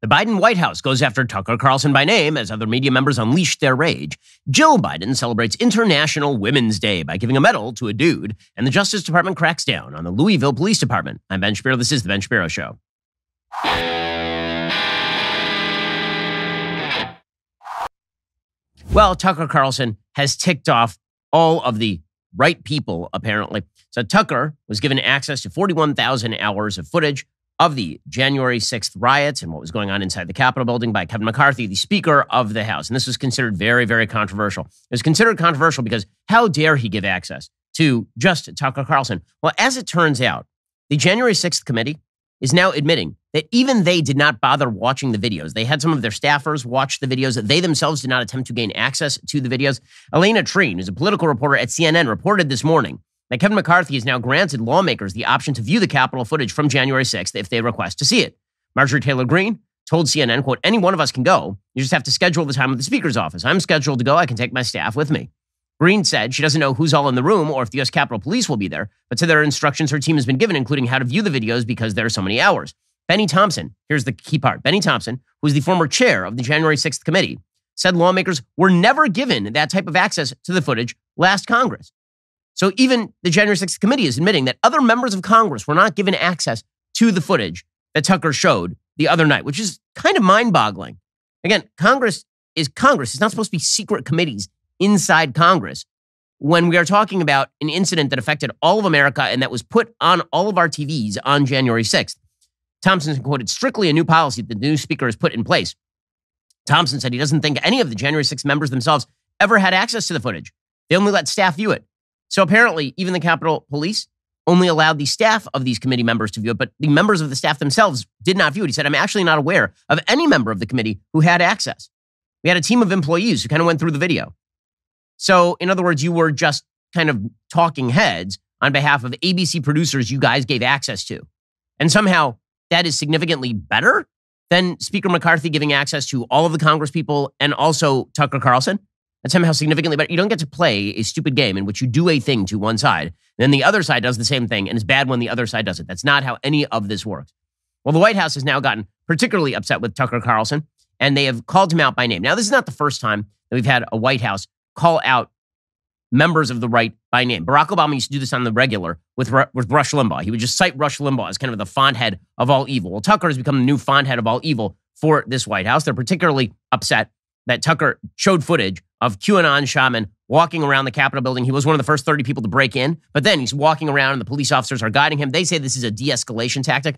The Biden White House goes after Tucker Carlson by name as other media members unleash their rage. Jill Biden celebrates International Women's Day by giving a medal to a dude, and the Justice Department cracks down on the Louisville Police Department. I'm Ben Shapiro. This is The Ben Shapiro Show. Well, Tucker Carlson has ticked off all of the right people, apparently. So Tucker was given access to 41,000 hours of footage of the January 6th riots and what was going on inside the Capitol building by Kevin McCarthy, the Speaker of the House. And this was considered very, very controversial. It was considered controversial because how dare he give access to just Tucker Carlson? Well, as it turns out, the January 6th committee is now admitting that even they did not bother watching the videos. They had some of their staffers watch the videos. They themselves did not attempt to gain access to the videos. Elena Treen, who's a political reporter at CNN, reported this morning that Kevin McCarthy has now granted lawmakers the option to view the Capitol footage from January 6th if they request to see it. Marjorie Taylor Greene told CNN, quote, any one of us can go. You just have to schedule the time with the Speaker's office. I'm scheduled to go. I can take my staff with me. Greene said she doesn't know who's all in the room or if the U.S. Capitol Police will be there, but said there are instructions her team has been given, including how to view the videos because there are so many hours. Benny Thompson, here's the key part. Benny Thompson, who's the former chair of the January 6th committee, said lawmakers were never given that type of access to the footage last Congress. So even the January 6th committee is admitting that other members of Congress were not given access to the footage that Tucker showed the other night, which is kind of mind-boggling. Again, Congress is Congress. It's not supposed to be secret committees inside Congress when we are talking about an incident that affected all of America and that was put on all of our TVs on January 6th. Thompson quoted, strictly a new policy that the new speaker has put in place. Thompson said he doesn't think any of the January 6th members themselves ever had access to the footage. They only let staff view it. So apparently, even the Capitol Police only allowed the staff of these committee members to view it, but the members of the staff themselves did not view it. He said, I'm actually not aware of any member of the committee who had access. We had a team of employees who kind of went through the video. So, in other words, you were just kind of talking heads on behalf of ABC producers you guys gave access to. And somehow that is significantly better than Speaker McCarthy giving access to all of the Congress people and also Tucker Carlson. That's somehow significantly better. You don't get to play a stupid game in which you do a thing to one side, and then the other side does the same thing, and it's bad when the other side does it. That's not how any of this works. Well, the White House has now gotten particularly upset with Tucker Carlson, and they have called him out by name. Now, this is not the first time that we've had a White House call out members of the right by name. Barack Obama used to do this on the regular with Rush Limbaugh. He would just cite Rush Limbaugh as kind of the font head of all evil. Well, Tucker has become the new font head of all evil for this White House. They're particularly upset that Tucker showed footage of QAnon shaman walking around the Capitol building. He was one of the first 30 people to break in, but then he's walking around and the police officers are guiding him. They say this is a de-escalation tactic.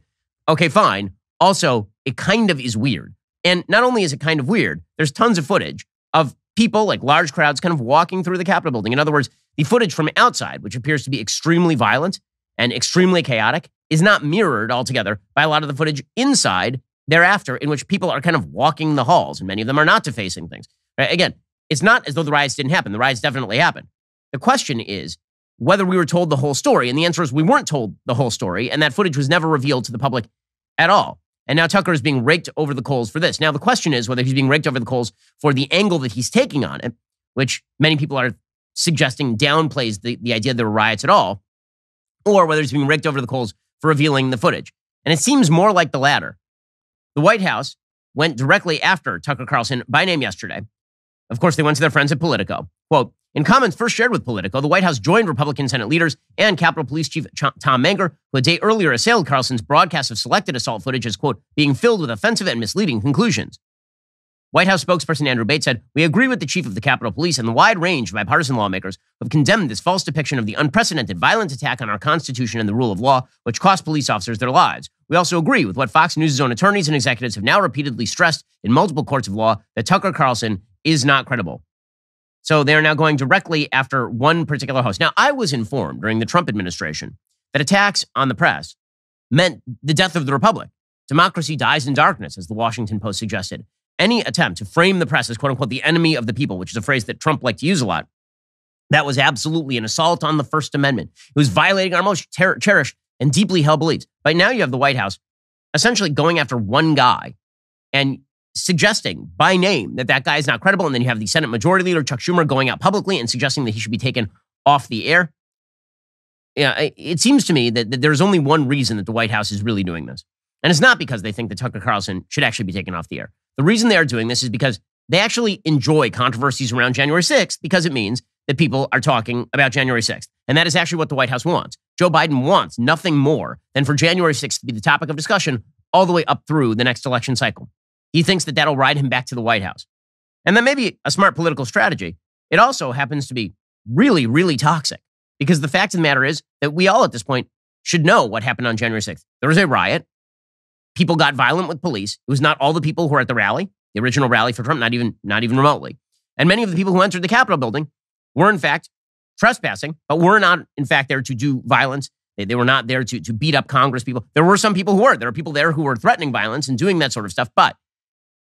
Okay, fine. Also, it kind of is weird. And not only is it kind of weird, there's tons of footage of people, like large crowds, kind of walking through the Capitol building. In other words, the footage from outside, which appears to be extremely violent and extremely chaotic, is not mirrored altogether by a lot of the footage inside thereafter, in which people are kind of walking the halls, and many of them are not defacing things. Right? Again, it's not as though the riots didn't happen. The riots definitely happened. The question is whether we were told the whole story, and the answer is we weren't told the whole story, and that footage was never revealed to the public at all. And now Tucker is being raked over the coals for this. Now, the question is whether he's being raked over the coals for the angle that he's taking on it, which many people are suggesting downplays the idea there were riots at all, or whether he's being raked over the coals for revealing the footage. And it seems more like the latter. The White House went directly after Tucker Carlson by name yesterday. Of course, they went to their friends at Politico. Quote, in comments first shared with Politico, the White House joined Republican Senate leaders and Capitol Police Chief Tom Menger, who a day earlier assailed Carlson's broadcast of selected assault footage as, quote, being filled with offensive and misleading conclusions. White House spokesperson Andrew Bates said, we agree with the chief of the Capitol Police and the wide range of bipartisan lawmakers who have condemned this false depiction of the unprecedented violent attack on our Constitution and the rule of law, which cost police officers their lives. We also agree with what Fox News' own attorneys and executives have now repeatedly stressed in multiple courts of law that Tucker Carlson is not credible. So they're now going directly after one particular host. Now, I was informed during the Trump administration that attacks on the press meant the death of the republic. Democracy dies in darkness, as the Washington Post suggested. Any attempt to frame the press as, quote unquote, the enemy of the people, which is a phrase that Trump liked to use a lot, that was absolutely an assault on the First Amendment. It was violating our most cherished and deeply held beliefs. But now you have the White House essentially going after one guy and suggesting by name that that guy is not credible. And then you have the Senate Majority Leader, Chuck Schumer, going out publicly and suggesting that he should be taken off the air. Yeah, it seems to me that there's only one reason that the White House is really doing this. And it's not because they think that Tucker Carlson should actually be taken off the air. The reason they are doing this is because they actually enjoy controversies around January 6th because it means that people are talking about January 6th. And that is actually what the White House wants. Joe Biden wants nothing more than for January 6th to be the topic of discussion all the way up through the next election cycle. He thinks that that'll ride him back to the White House. And that may be a smart political strategy. It also happens to be really, really toxic because the fact of the matter is that we all at this point should know what happened on January 6th. There was a riot. People got violent with police. It was not all the people who were at the rally, the original rally for Trump, not even remotely. And many of the people who entered the Capitol building were in fact trespassing, but were not in fact there to do violence. They were not there to beat up Congress people. There were some people who were. There were people there who were threatening violence and doing that sort of stuff, but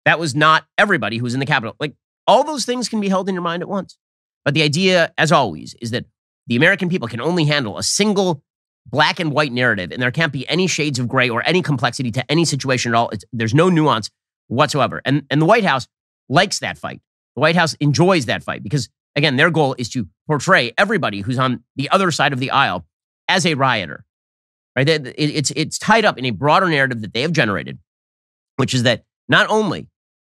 that was not everybody who was in the Capitol. Like, all those things can be held in your mind at once. But the idea, as always, is that the American people can only handle a single black and white narrative, and there can't be any shades of gray or any complexity to any situation at all. There's no nuance whatsoever. And the White House likes that fight. The White House enjoys that fight because, again, their goal is to portray everybody who's on the other side of the aisle as a rioter. Right? It's tied up in a broader narrative that they have generated, which is that not only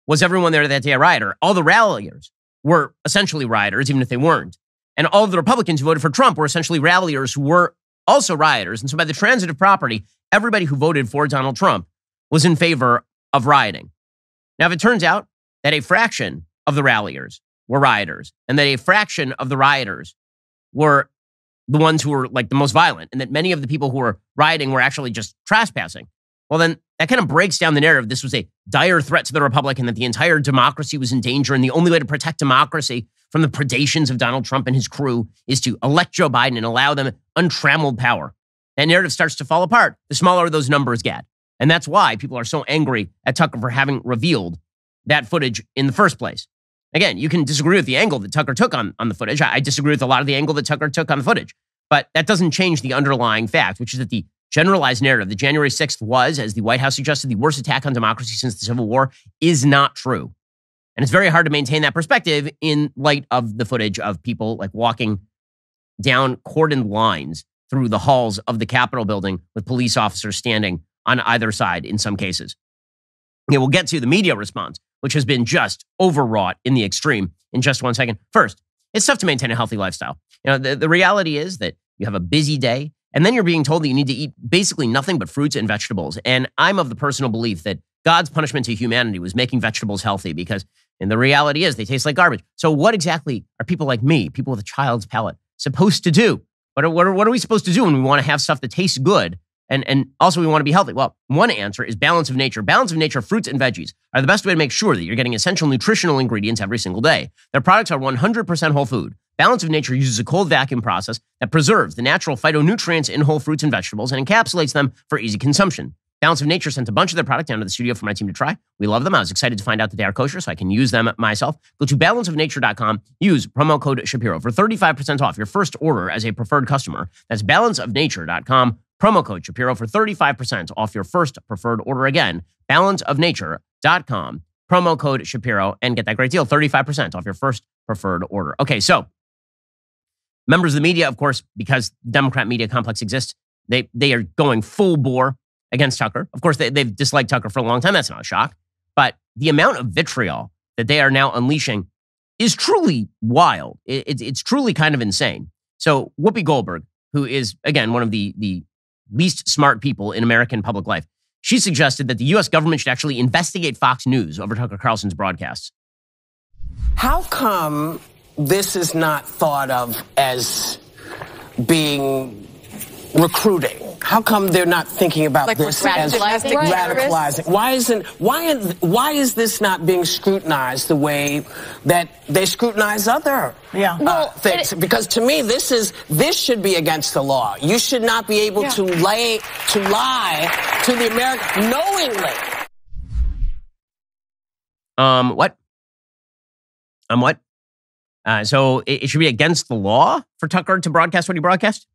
was everyone there that day a rioter, all the ralliers were essentially rioters, even if they weren't. And all of the Republicans who voted for Trump were essentially ralliers who were also rioters. And so by the transitive property, everybody who voted for Donald Trump was in favor of rioting. Now, if it turns out that a fraction of the ralliers were rioters and that a fraction of the rioters were the ones who were like the most violent and that many of the people who were rioting were actually just trespassing, well, then that kind of breaks down the narrative. This was a dire threat to the Republic and that the entire democracy was in danger. And the only way to protect democracy from the predations of Donald Trump and his crew is to elect Joe Biden and allow them untrammeled power. That narrative starts to fall apart the smaller those numbers get. And that's why people are so angry at Tucker for having revealed that footage in the first place. Again, you can disagree with the angle that Tucker took on the footage. I disagree with a lot of the angle that Tucker took on the footage. But that doesn't change the underlying fact, which is that the generalized narrative that January 6th was, as the White House suggested, the worst attack on democracy since the Civil War is not true. And it's very hard to maintain that perspective in light of the footage of people like walking down cordoned lines through the halls of the Capitol building with police officers standing on either side in some cases. Okay, we'll get to the media response, which has been just overwrought in the extreme in just 1 second. First, it's tough to maintain a healthy lifestyle. You know, the reality is that you have a busy day, and then you're being told that you need to eat basically nothing but fruits and vegetables. And I'm of the personal belief that God's punishment to humanity was making vegetables healthy because, and the reality is, they taste like garbage. So what exactly are people like me, people with a child's palate, supposed to do? What are we supposed to do when we want to have stuff that tastes good and also we want to be healthy? Well, one answer is balance of nature. Balance of nature, fruits and veggies are the best way to make sure that you're getting essential nutritional ingredients every single day. Their products are 100% whole food. Balance of Nature uses a cold vacuum process that preserves the natural phytonutrients in whole fruits and vegetables and encapsulates them for easy consumption. Balance of Nature sent a bunch of their product down to the studio for my team to try. We love them. I was excited to find out that they are kosher, so I can use them myself. Go to balanceofnature.com. Use promo code Shapiro for 35% off your first order as a preferred customer. That's balanceofnature.com. Promo code Shapiro for 35% off your first preferred order. Again, balanceofnature.com. Promo code Shapiro and get that great deal, 35% off your first preferred order. Okay, so members of the media, of course, because the Democrat media complex exists, they are going full bore against Tucker. Of course, they've disliked Tucker for a long time. That's not a shock. But the amount of vitriol that they are now unleashing is truly wild. It's truly kind of insane. So Whoopi Goldberg, who is, again, one of the least smart people in American public life, she suggested that the U.S. government should actually investigate Fox News over Tucker Carlson's broadcasts. How come this is not thought of as being recruiting? How come they're not thinking about like this as radicalizing? Why is this not being scrutinized the way that they scrutinize other things? Because to me, this should be against the law. You should not be able to lie to the American knowingly. What? What? So it should be against the law for Tucker to broadcast what he broadcast?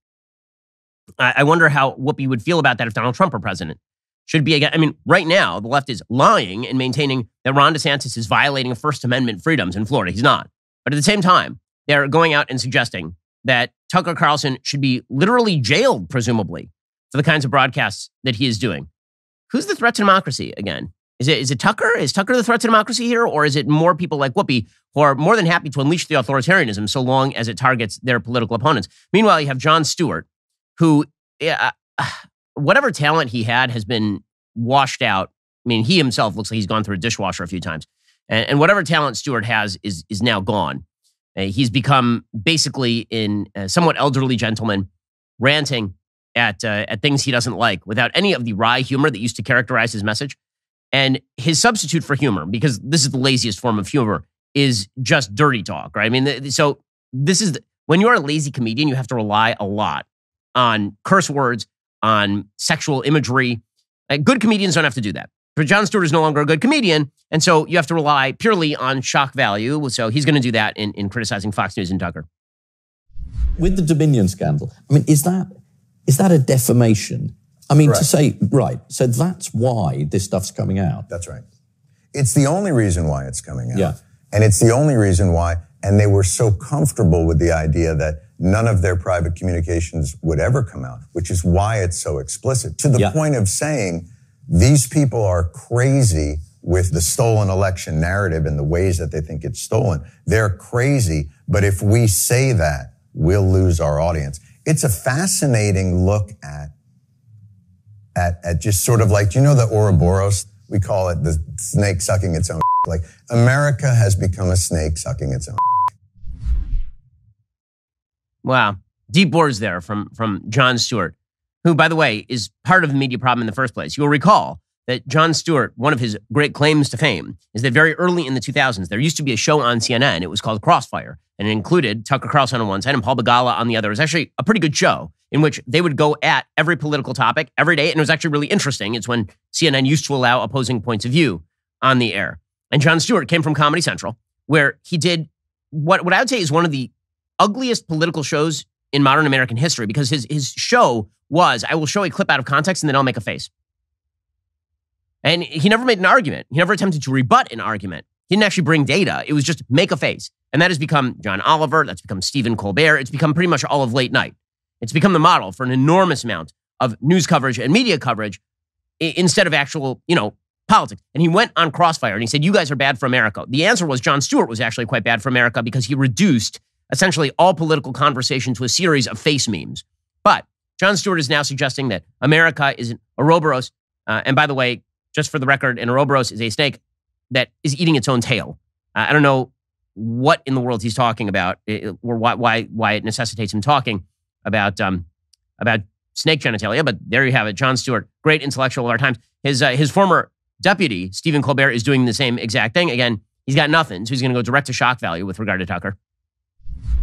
I wonder how Whoopi would feel about that if Donald Trump were president. Should be again. I mean, right now, the left is lying and maintaining that Ron DeSantis is violating First Amendment freedoms in Florida. He's not. But at the same time, they're going out and suggesting that Tucker Carlson should be literally jailed, presumably, for the kinds of broadcasts that he is doing. who's the threat to democracy again? Is it Tucker? Is Tucker the threat to democracy here? Or is it more people like Whoopi who are more than happy to unleash the authoritarianism so long as it targets their political opponents? Meanwhile, you have Jon Stewart, who, whatever talent he had has been washed out. I mean, he himself looks like he's gone through a dishwasher a few times. And whatever talent Stewart has is now gone. He's become basically a somewhat elderly gentleman ranting at things he doesn't like without any of the wry humor that used to characterize his message. And his substitute for humor, because this is the laziest form of humor, is just dirty talk, right? I mean, so this is, when you're a lazy comedian, you have to rely a lot on curse words, on sexual imagery. Good comedians don't have to do that. But Jon Stewart is no longer a good comedian, and so you have to rely purely on shock value. So he's going to do that in criticizing Fox News and Tucker. With the Dominion scandal, I mean, is that a defamation? I mean, to say, right, so that's why this stuff's coming out. That's right. It's the only reason why it's coming out. Yeah. And it's the only reason why, and they were so comfortable with the idea that none of their private communications would ever come out, which is why it's so explicit, to the point of saying these people are crazy with the stolen election narrative and the ways that they think it's stolen. They're crazy, but if we say that, we'll lose our audience. It's a fascinating look at just sort of like, do you know the Ouroboros? We call it the snake sucking its own. Like, America has become a snake sucking its own. Wow. Deep words there from Jon Stewart, who, by the way, is part of the media problem in the first place. You'll recall that Jon Stewart, one of his great claims to fame, is that very early in the 2000s, there used to be a show on CNN. It was called Crossfire, and it included Tucker Carlson on one side and Paul Begala on the other. It was actually a pretty good show in which they would go at every political topic every day, and it was actually really interesting. It's when CNN used to allow opposing points of view on the air. And Jon Stewart came from Comedy Central, where he did what I would say is one of the ugliest political shows in modern American history, because his show was, I will show a clip out of context and then I'll make a face. And he never made an argument. He never attempted to rebut an argument. He didn't actually bring data. It was just make a face. And that has become John Oliver. That's become Stephen Colbert. It's become pretty much all of late night. It's become the model for an enormous amount of news coverage and media coverage instead of actual, politics. And he went on Crossfire and he said, you guys are bad for America. The answer was Jon Stewart was actually quite bad for America because he reduced essentially all political conversation to a series of face memes. But Jon Stewart is now suggesting that America is an Ouroboros. And by the way, just for the record, an Ouroboros is a snake that is eating its own tail. I don't know what in the world he's talking about, or why it necessitates him talking about snake genitalia. But there you have it. Jon Stewart, great intellectual of our times. His former deputy, Stephen Colbert, is doing the same exact thing. Again, he's got nothing, so he's going to go direct to shock value with regard to Tucker.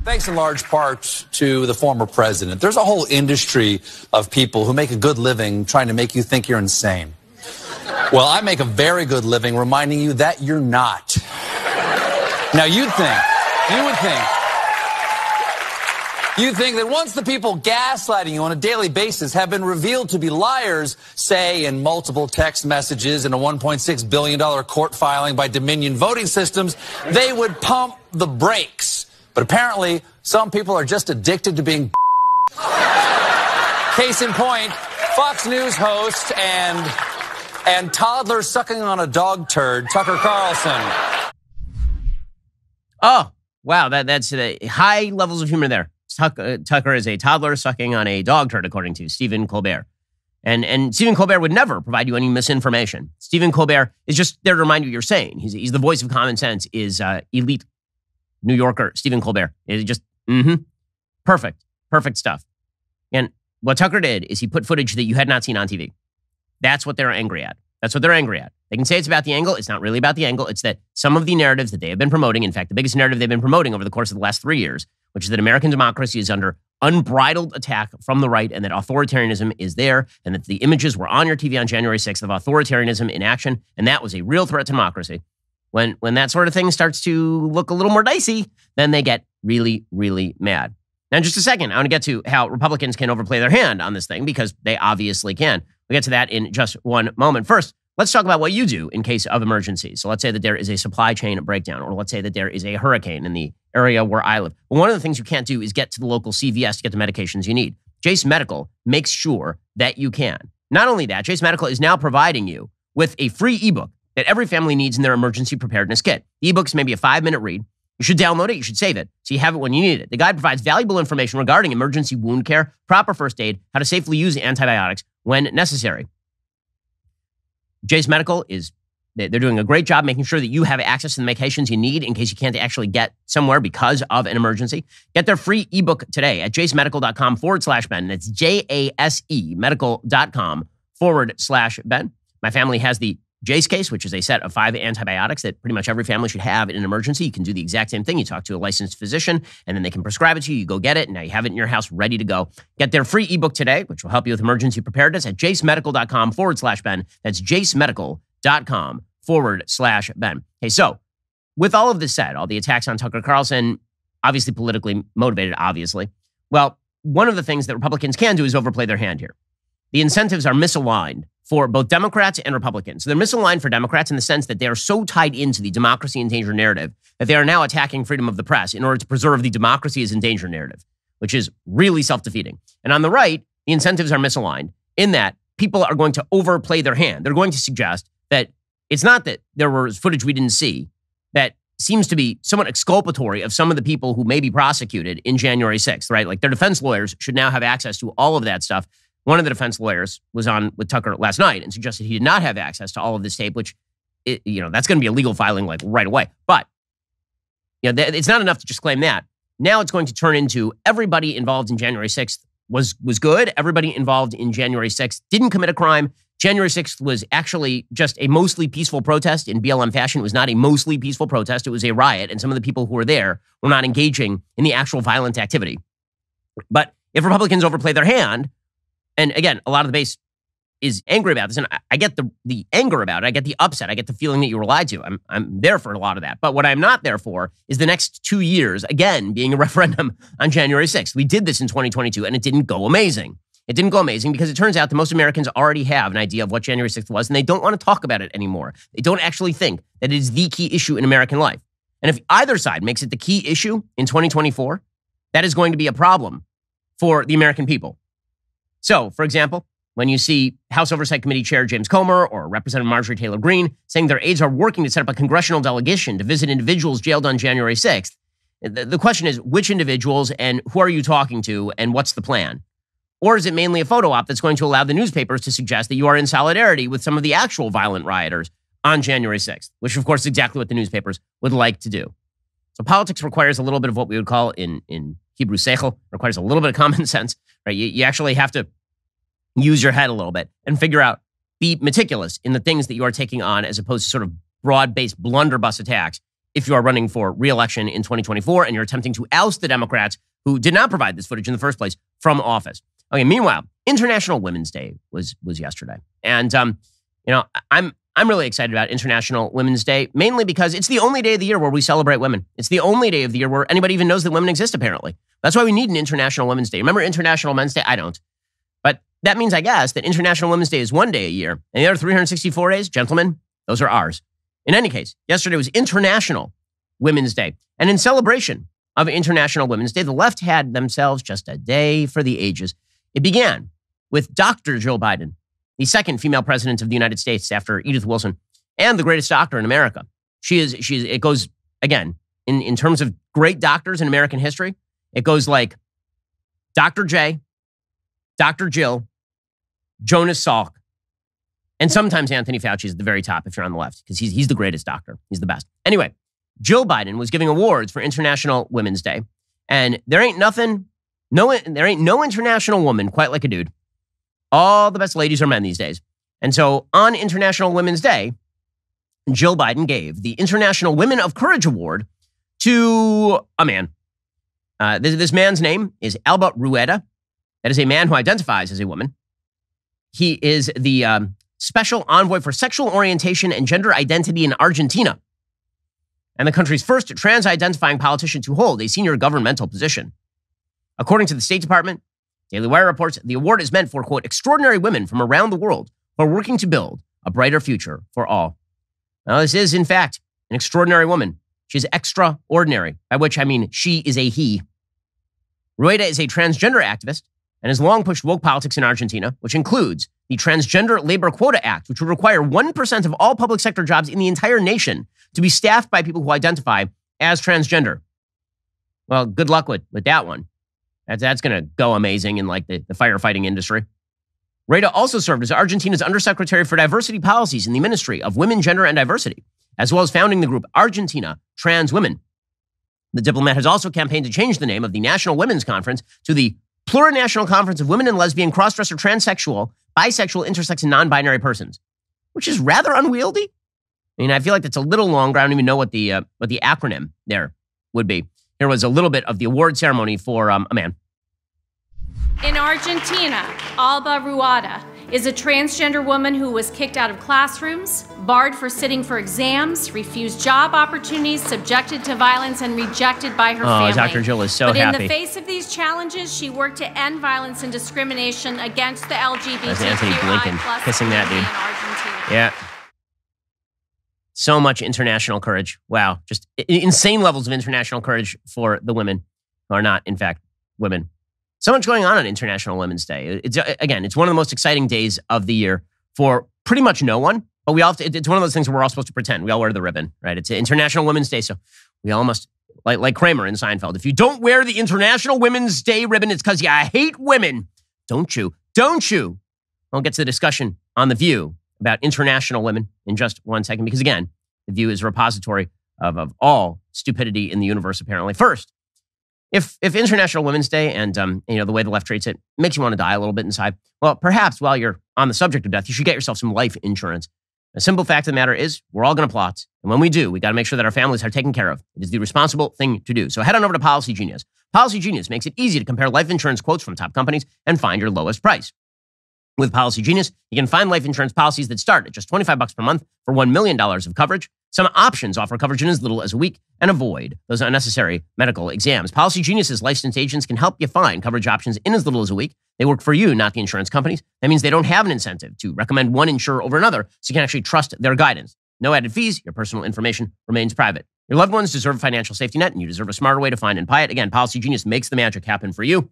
Thanks in large part to the former president. There's a whole industry of people who make a good living trying to make you think you're insane. Well, I make a very good living reminding you that you're not. Now, you would think that once the people gaslighting you on a daily basis have been revealed to be liars, say in multiple text messages and a $1.6 billion court filing by Dominion voting systems, they would pump the brakes. But apparently, some people are just addicted to being Case in point, Fox News host and toddler sucking on a dog turd, Tucker Carlson. Oh, wow. That's high levels of humor there. Tucker is a toddler sucking on a dog turd, according to Stephen Colbert. And Stephen Colbert would never provide you any misinformation. Stephen Colbert is just there to remind you what you're saying. He's the voice of common sense, is elite New Yorker Stephen Colbert. Is just, perfect stuff. And what Tucker did is he put footage that you had not seen on TV. That's what they're angry at. They can say it's about the angle. It's not really about the angle. It's that some of the narratives that they have been promoting, in fact, the biggest narrative they've been promoting over the course of the last 3 years, which is that American democracy is under unbridled attack from the right and that authoritarianism is there and that the images were on your TV on January 6th of authoritarianism in action, and that was a real threat to democracy. When that sort of thing starts to look a little more dicey, then they get really, really mad. Now, in just a second, I want to get to how Republicans can overplay their hand on this thing, because they obviously can. We'll get to that in just one moment. First, let's talk about what you do in case of emergency. So let's say that there is a supply chain breakdown, or let's say that there is a hurricane in the area where I live. Well, one of the things you can't do is get to the local CVS to get the medications you need. Jace Medical makes sure that you can. Not only that, Jase Medical is now providing you with a free ebook that every family needs in their emergency preparedness kit. The ebook's maybe a 5-minute read. You should download it. You should save it so you have it when you need it. The guide provides valuable information regarding emergency wound care, proper first aid, how to safely use antibiotics when necessary. Jase Medical they're doing a great job making sure that you have access to the medications you need in case you can't actually get somewhere because of an emergency. Get their free ebook today at jasemedical.com/Ben. That's JASE medical.com/Ben. My family has the Jase case, which is a set of 5 antibiotics that pretty much every family should have in an emergency. You can do the exact same thing. You talk to a licensed physician, and then they can prescribe it to you. You go get it, and now you have it in your house ready to go. Get their free ebook today, which will help you with emergency preparedness at jasemedical.com/Ben. That's jasemedical.com/Ben. Okay, so with all of this said, all the attacks on Tucker Carlson, obviously politically motivated, obviously. Well, one of the things that Republicans can do is overplay their hand here. The incentives are misaligned for both Democrats and Republicans. So they're misaligned for Democrats in the sense that they are so tied into the democracy in danger narrative that they are now attacking freedom of the press in order to preserve the democracy is in danger narrative, which is really self-defeating. And on the right, the incentives are misaligned in that people are going to overplay their hand. They're going to suggest that it's not that there was footage we didn't see that seems to be somewhat exculpatory of some of the people who may be prosecuted in January 6th, right? Like their defense lawyers should now have access to all of that stuff. One of the defense lawyers was on with Tucker last night and suggested he did not have access to all of this tape, which, that's going to be a legal filing like right away. But, it's not enough to just claim that. Now it's going to turn into everybody involved in January 6th was good. Everybody involved in January 6th didn't commit a crime. January 6th was actually just a mostly peaceful protest in BLM fashion. It was not a mostly peaceful protest. It was a riot, and some of the people who were there were not engaging in the actual violent activity. But if Republicans overplay their hand, and again, a lot of the base is angry about this, and I get the anger about it. I get the upset. I get the feeling that you were lied to. I'm there for a lot of that. But what I'm not there for is the next 2 years, again, being a referendum on January 6th. We did this in 2022, and it didn't go amazing. It didn't go amazing because it turns out that most Americans already have an idea of what January 6th was, and they don't want to talk about it anymore. They don't actually think that it is the key issue in American life. And if either side makes it the key issue in 2024, that is going to be a problem for the American people. So, for example, when you see House Oversight Committee Chair James Comer or Representative Marjorie Taylor Greene saying their aides are working to set up a congressional delegation to visit individuals jailed on January 6th, the question is, which individuals and who are you talking to and what's the plan? Or is it mainly a photo op that's going to allow the newspapers to suggest that you are in solidarity with some of the actual violent rioters on January 6th, which, of course, is exactly what the newspapers would like to do. So politics requires a little bit of what we would call in Hebrew seichel, requires a little bit of common sense, right? You actually have to use your head a little bit and figure out, be meticulous in the things that you are taking on as opposed to sort of broad-based blunderbuss attacks if you are running for re-election in 2024 and you're attempting to oust the Democrats who did not provide this footage in the first place from office. Okay, meanwhile, International Women's Day was yesterday. And, I'm really excited about International Women's Day, mainly because it's the only day of the year where we celebrate women. It's the only day of the year where anybody even knows that women exist, apparently. That's why we need an International Women's Day. Remember International Men's Day? I don't. But that means, I guess, that International Women's Day is one day a year. And the other 364 days, gentlemen, those are ours. In any case, yesterday was International Women's Day. And in celebration of International Women's Day, the left had themselves just a day for the ages. It began with Dr. Jill Biden, the second female president of the United States after Edith Wilson, and the greatest doctor in America. It goes, again, in terms of great doctors in American history, it goes like Dr. J, Dr. Jill, Jonas Salk, and sometimes Anthony Fauci is at the very top if you're on the left, because he's the greatest doctor. He's the best. Anyway, Jill Biden was giving awards for International Women's Day, and there ain't no international woman quite like a dude. All the best ladies are men these days. And so on International Women's Day, Jill Biden gave the International Women of Courage Award to a man. This man's name is Alba Rueda. That is a man who identifies as a woman. He is the special envoy for sexual orientation and gender identity in Argentina, and the country's first trans-identifying politician to hold a senior governmental position. According to the State Department, DailyWire reports the award is meant for, quote, extraordinary women from around the world who are working to build a brighter future for all. Now, this is, in fact, an extraordinary woman. She's extraordinary, by which I mean she is a he. Rueda is a transgender activist and has long pushed woke politics in Argentina, which includes the Transgender Labor Quota Act, which would require 1% of all public sector jobs in the entire nation to be staffed by people who identify as transgender. Well, good luck with that one. That's going to go amazing in like the firefighting industry. Rashida also served as Argentina's Undersecretary for Diversity Policies in the Ministry of Women, Gender, and Diversity, as well as founding the group Argentina Trans Women. The diplomat has also campaigned to change the name of the National Women's Conference to the Plurinational Conference of Women and Lesbian, Crossdresser, Transsexual, Bisexual, Intersex, and Non-Binary Persons, which is rather unwieldy. I mean, I feel like that's a little longer. I don't even know what the acronym there would be. Here was a little bit of the award ceremony for a man. In Argentina, Alba Ruada is a transgender woman who was kicked out of classrooms, barred for sitting for exams, refused job opportunities, subjected to violence, and rejected by her family. Oh, Dr. Jill is so happy. But in the face of these challenges, she worked to end violence and discrimination against the LGBTQI+ That's Anthony Blinken kissing that dude. in Argentina. Yeah. So much international courage. Wow. Just insane levels of international courage for the women who are not, in fact, women. So much going on International Women's Day. It's one of the most exciting days of the year for pretty much no one. But we all it's one of those things where we're all supposed to pretend. We all wear the ribbon, right? It's International Women's Day, so we all must, like Kramer in Seinfeld, if you don't wear the International Women's Day ribbon, it's because you hate women. Don't you? Don't you? We'll get to the discussion on The View about international women in just 1 second, because again, The View is a repository of all stupidity in the universe, apparently. First, if International Women's Day and the way the left treats it makes you want to die a little bit inside, well, perhaps while you're on the subject of death, you should get yourself some life insurance. The simple fact of the matter is, we're all going to plot, and when we do, we got to make sure that our families are taken care of. It is the responsible thing to do. So head on over to Policy Genius. Policy Genius makes it easy to compare life insurance quotes from top companies and find your lowest price. With Policy Genius, you can find life insurance policies that start at just $25 per month for $1 million of coverage. Some options offer coverage in as little as a week and avoid those unnecessary medical exams. Policy Genius's licensed agents can help you find coverage options in as little as a week. They work for you, not the insurance companies. That means they don't have an incentive to recommend one insurer over another, so you can actually trust their guidance. No added fees. Your personal information remains private. Your loved ones deserve a financial safety net, and you deserve a smarter way to find and buy it. Again, Policy Genius makes the magic happen for you.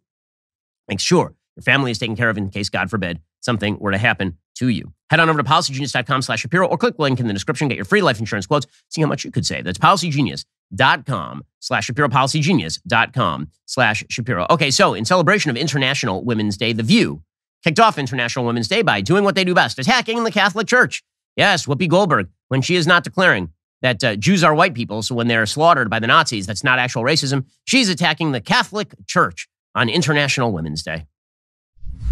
Make sure your family is taken care of in case, God forbid, something were to happen to you. Head on over to policygenius.com/Shapiro or click the link in the description. Get your free life insurance quotes. See how much you could save. That's policygenius.com/Shapiro, policygenius.com/Shapiro. Okay, so in celebration of International Women's Day, The View kicked off International Women's Day by doing what they do best, attacking the Catholic Church. Yes, Whoopi Goldberg, when she is not declaring that Jews are white people, so when they're slaughtered by the Nazis, that's not actual racism, she's attacking the Catholic Church on International Women's Day.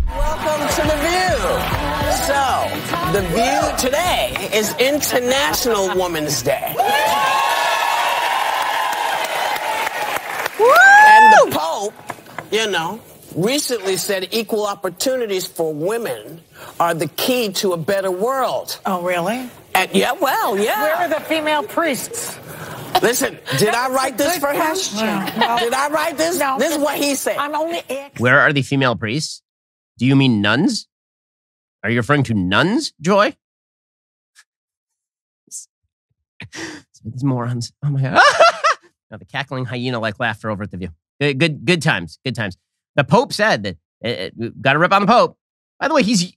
Welcome to The View. So, The View today is International Women's Day. And the Pope, recently said equal opportunities for women are the key to a better world. Oh, really? And yeah. Where are the female priests? Listen, did I write this for him? No. Did I write this? No. This is what he said. I'm only asking. Where are the female priests? Do you mean nuns? Are you referring to nuns, Joy? These morons. Oh my God. Now the cackling hyena-like laughter over at The View. Good times. The Pope said that, got to rip on the Pope. By the way, he's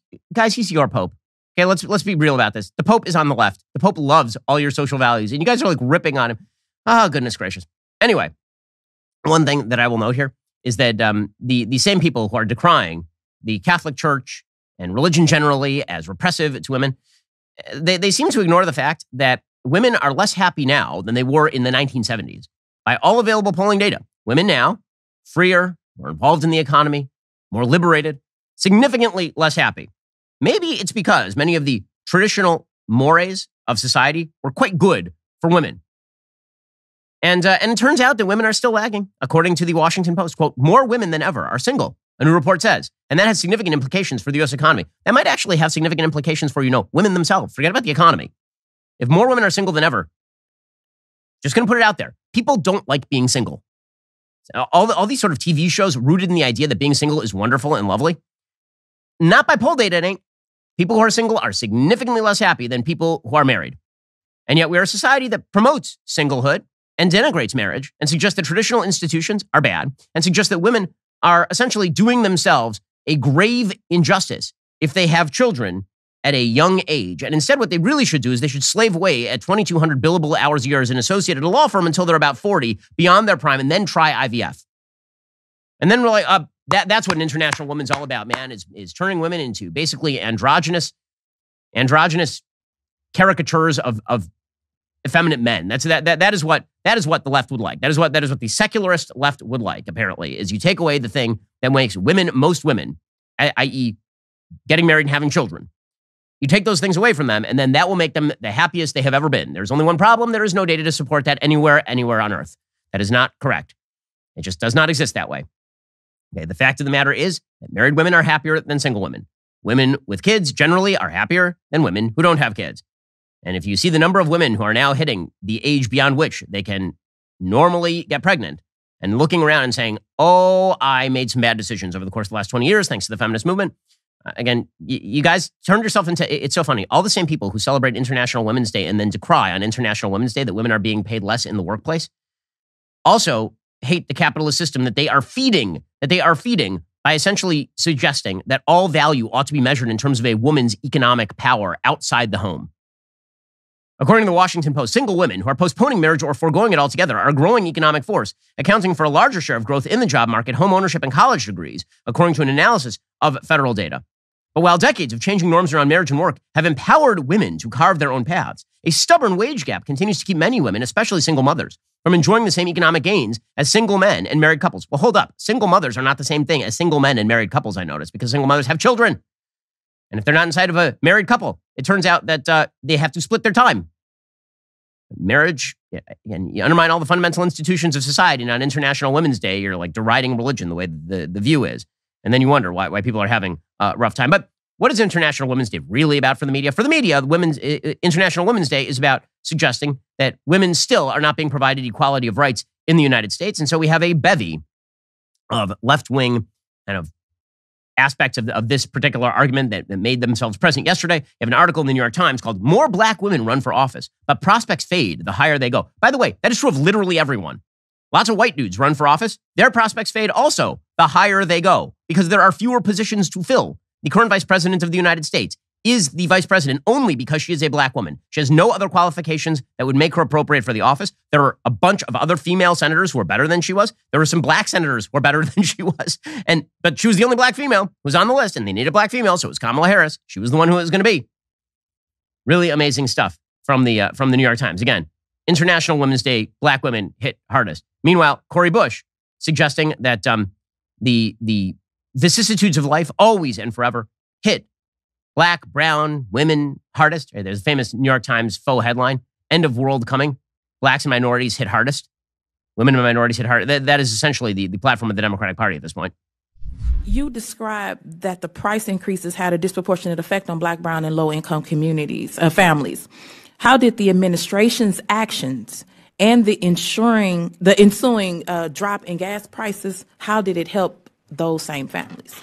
your Pope. Okay, let's be real about this. The Pope is on the left. The Pope loves all your social values, and you guys are like ripping on him. Oh, goodness gracious. Anyway, one thing that I will note here is that the same people who are decrying the Catholic Church and religion generally as repressive to women, they seem to ignore the fact that women are less happy now than they were in the 1970s. By all available polling data, women now, freer, more involved in the economy, more liberated, significantly less happy. Maybe it's because many of the traditional mores of society were quite good for women. And it turns out that women are still lagging. According to the Washington Post, quote, more women than ever are single, a new report says. And that has significant implications for the U.S. economy. That might actually have significant implications for, women themselves. Forget about the economy. If more women are single than ever, just going to put it out there. People don't like being single. All these sort of TV shows rooted in the idea that being single is wonderful and lovely. Not by poll data, it ain't. People who are single are significantly less happy than people who are married. And yet we are a society that promotes singlehood and denigrates marriage and suggests that traditional institutions are bad and suggests that women are essentially doing themselves a grave injustice if they have children at a young age. And instead, what they really should do is they should slave away at 2,200 billable hours a year as an associate at a law firm until they're about 40, beyond their prime, and then try IVF. And then we're like, that's what an international woman's all about, man, is turning women into basically androgynous caricatures of effeminate men. That is what the left would like. That is what the secularist left would like, apparently, is you take away the thing that makes most women, i.e. getting married and having children. You take those things away from them, and then that will make them the happiest they have ever been. There's only one problem. There is no data to support that anywhere on earth. That is not correct. It just does not exist that way. Okay, the fact of the matter is that married women are happier than single women. Women with kids generally are happier than women who don't have kids. And if you see the number of women who are now hitting the age beyond which they can normally get pregnant and looking around and saying, oh, I made some bad decisions over the course of the last 20 years thanks to the feminist movement. Again, you guys turned yourself into, it's so funny, all the same people who celebrate International Women's Day and then decry on International Women's Day that women are being paid less in the workplace also hate the capitalist system that they are feeding by essentially suggesting that all value ought to be measured in terms of a woman's economic power outside the home. According to the Washington Post, single women who are postponing marriage or foregoing it altogether are a growing economic force, accounting for a larger share of growth in the job market, home ownership, and college degrees, according to an analysis of federal data. But while decades of changing norms around marriage and work have empowered women to carve their own paths, a stubborn wage gap continues to keep many women, especially single mothers, from enjoying the same economic gains as single men and married couples. Well, hold up. Single mothers are not the same thing as single men and married couples, I notice, because single mothers have children. And if they're not inside of a married couple, it turns out that they have to split their time. Marriage, and you undermine all the fundamental institutions of society. And on International Women's Day, you're like deriding religion the way the view is. And then you wonder why people are having a rough time. But what is International Women's Day really about for the media? For the media, International Women's Day is about suggesting that women still are not being provided equality of rights in the United States. And so we have a bevy of left-wing kind of aspects of this particular argument that made themselves present yesterday. You have an article in the New York Times called "More Black Women Run for Office, but Prospects Fade the Higher They Go." By the way, that is true of literally everyone. Lots of white dudes run for office. Their prospects fade also the higher they go because there are fewer positions to fill. The current vice president of the United States is the vice president only because she is a black woman. She has no other qualifications that would make her appropriate for the office. There are a bunch of other female senators who are better than she was. There were some black senators who are better than she was. But she was the only black female who was on the list, and they needed a black female, so it was Kamala Harris. She was the one who it was going to be. Really amazing stuff from the New York Times. Again, International Women's Day, black women hit hardest. Meanwhile, Cori Bush suggesting that the vicissitudes of life always and forever hit black, brown, women hardest. There's a famous New York Times faux headline, "End of World Coming. Blacks and minorities hit hardest. Women and minorities hit hardest." That is essentially the platform of the Democratic Party at this point. You described that the price increases had a disproportionate effect on black, brown, and low-income communities, families. How did the administration's actions and the ensuing drop in gas prices, how did it help those same families?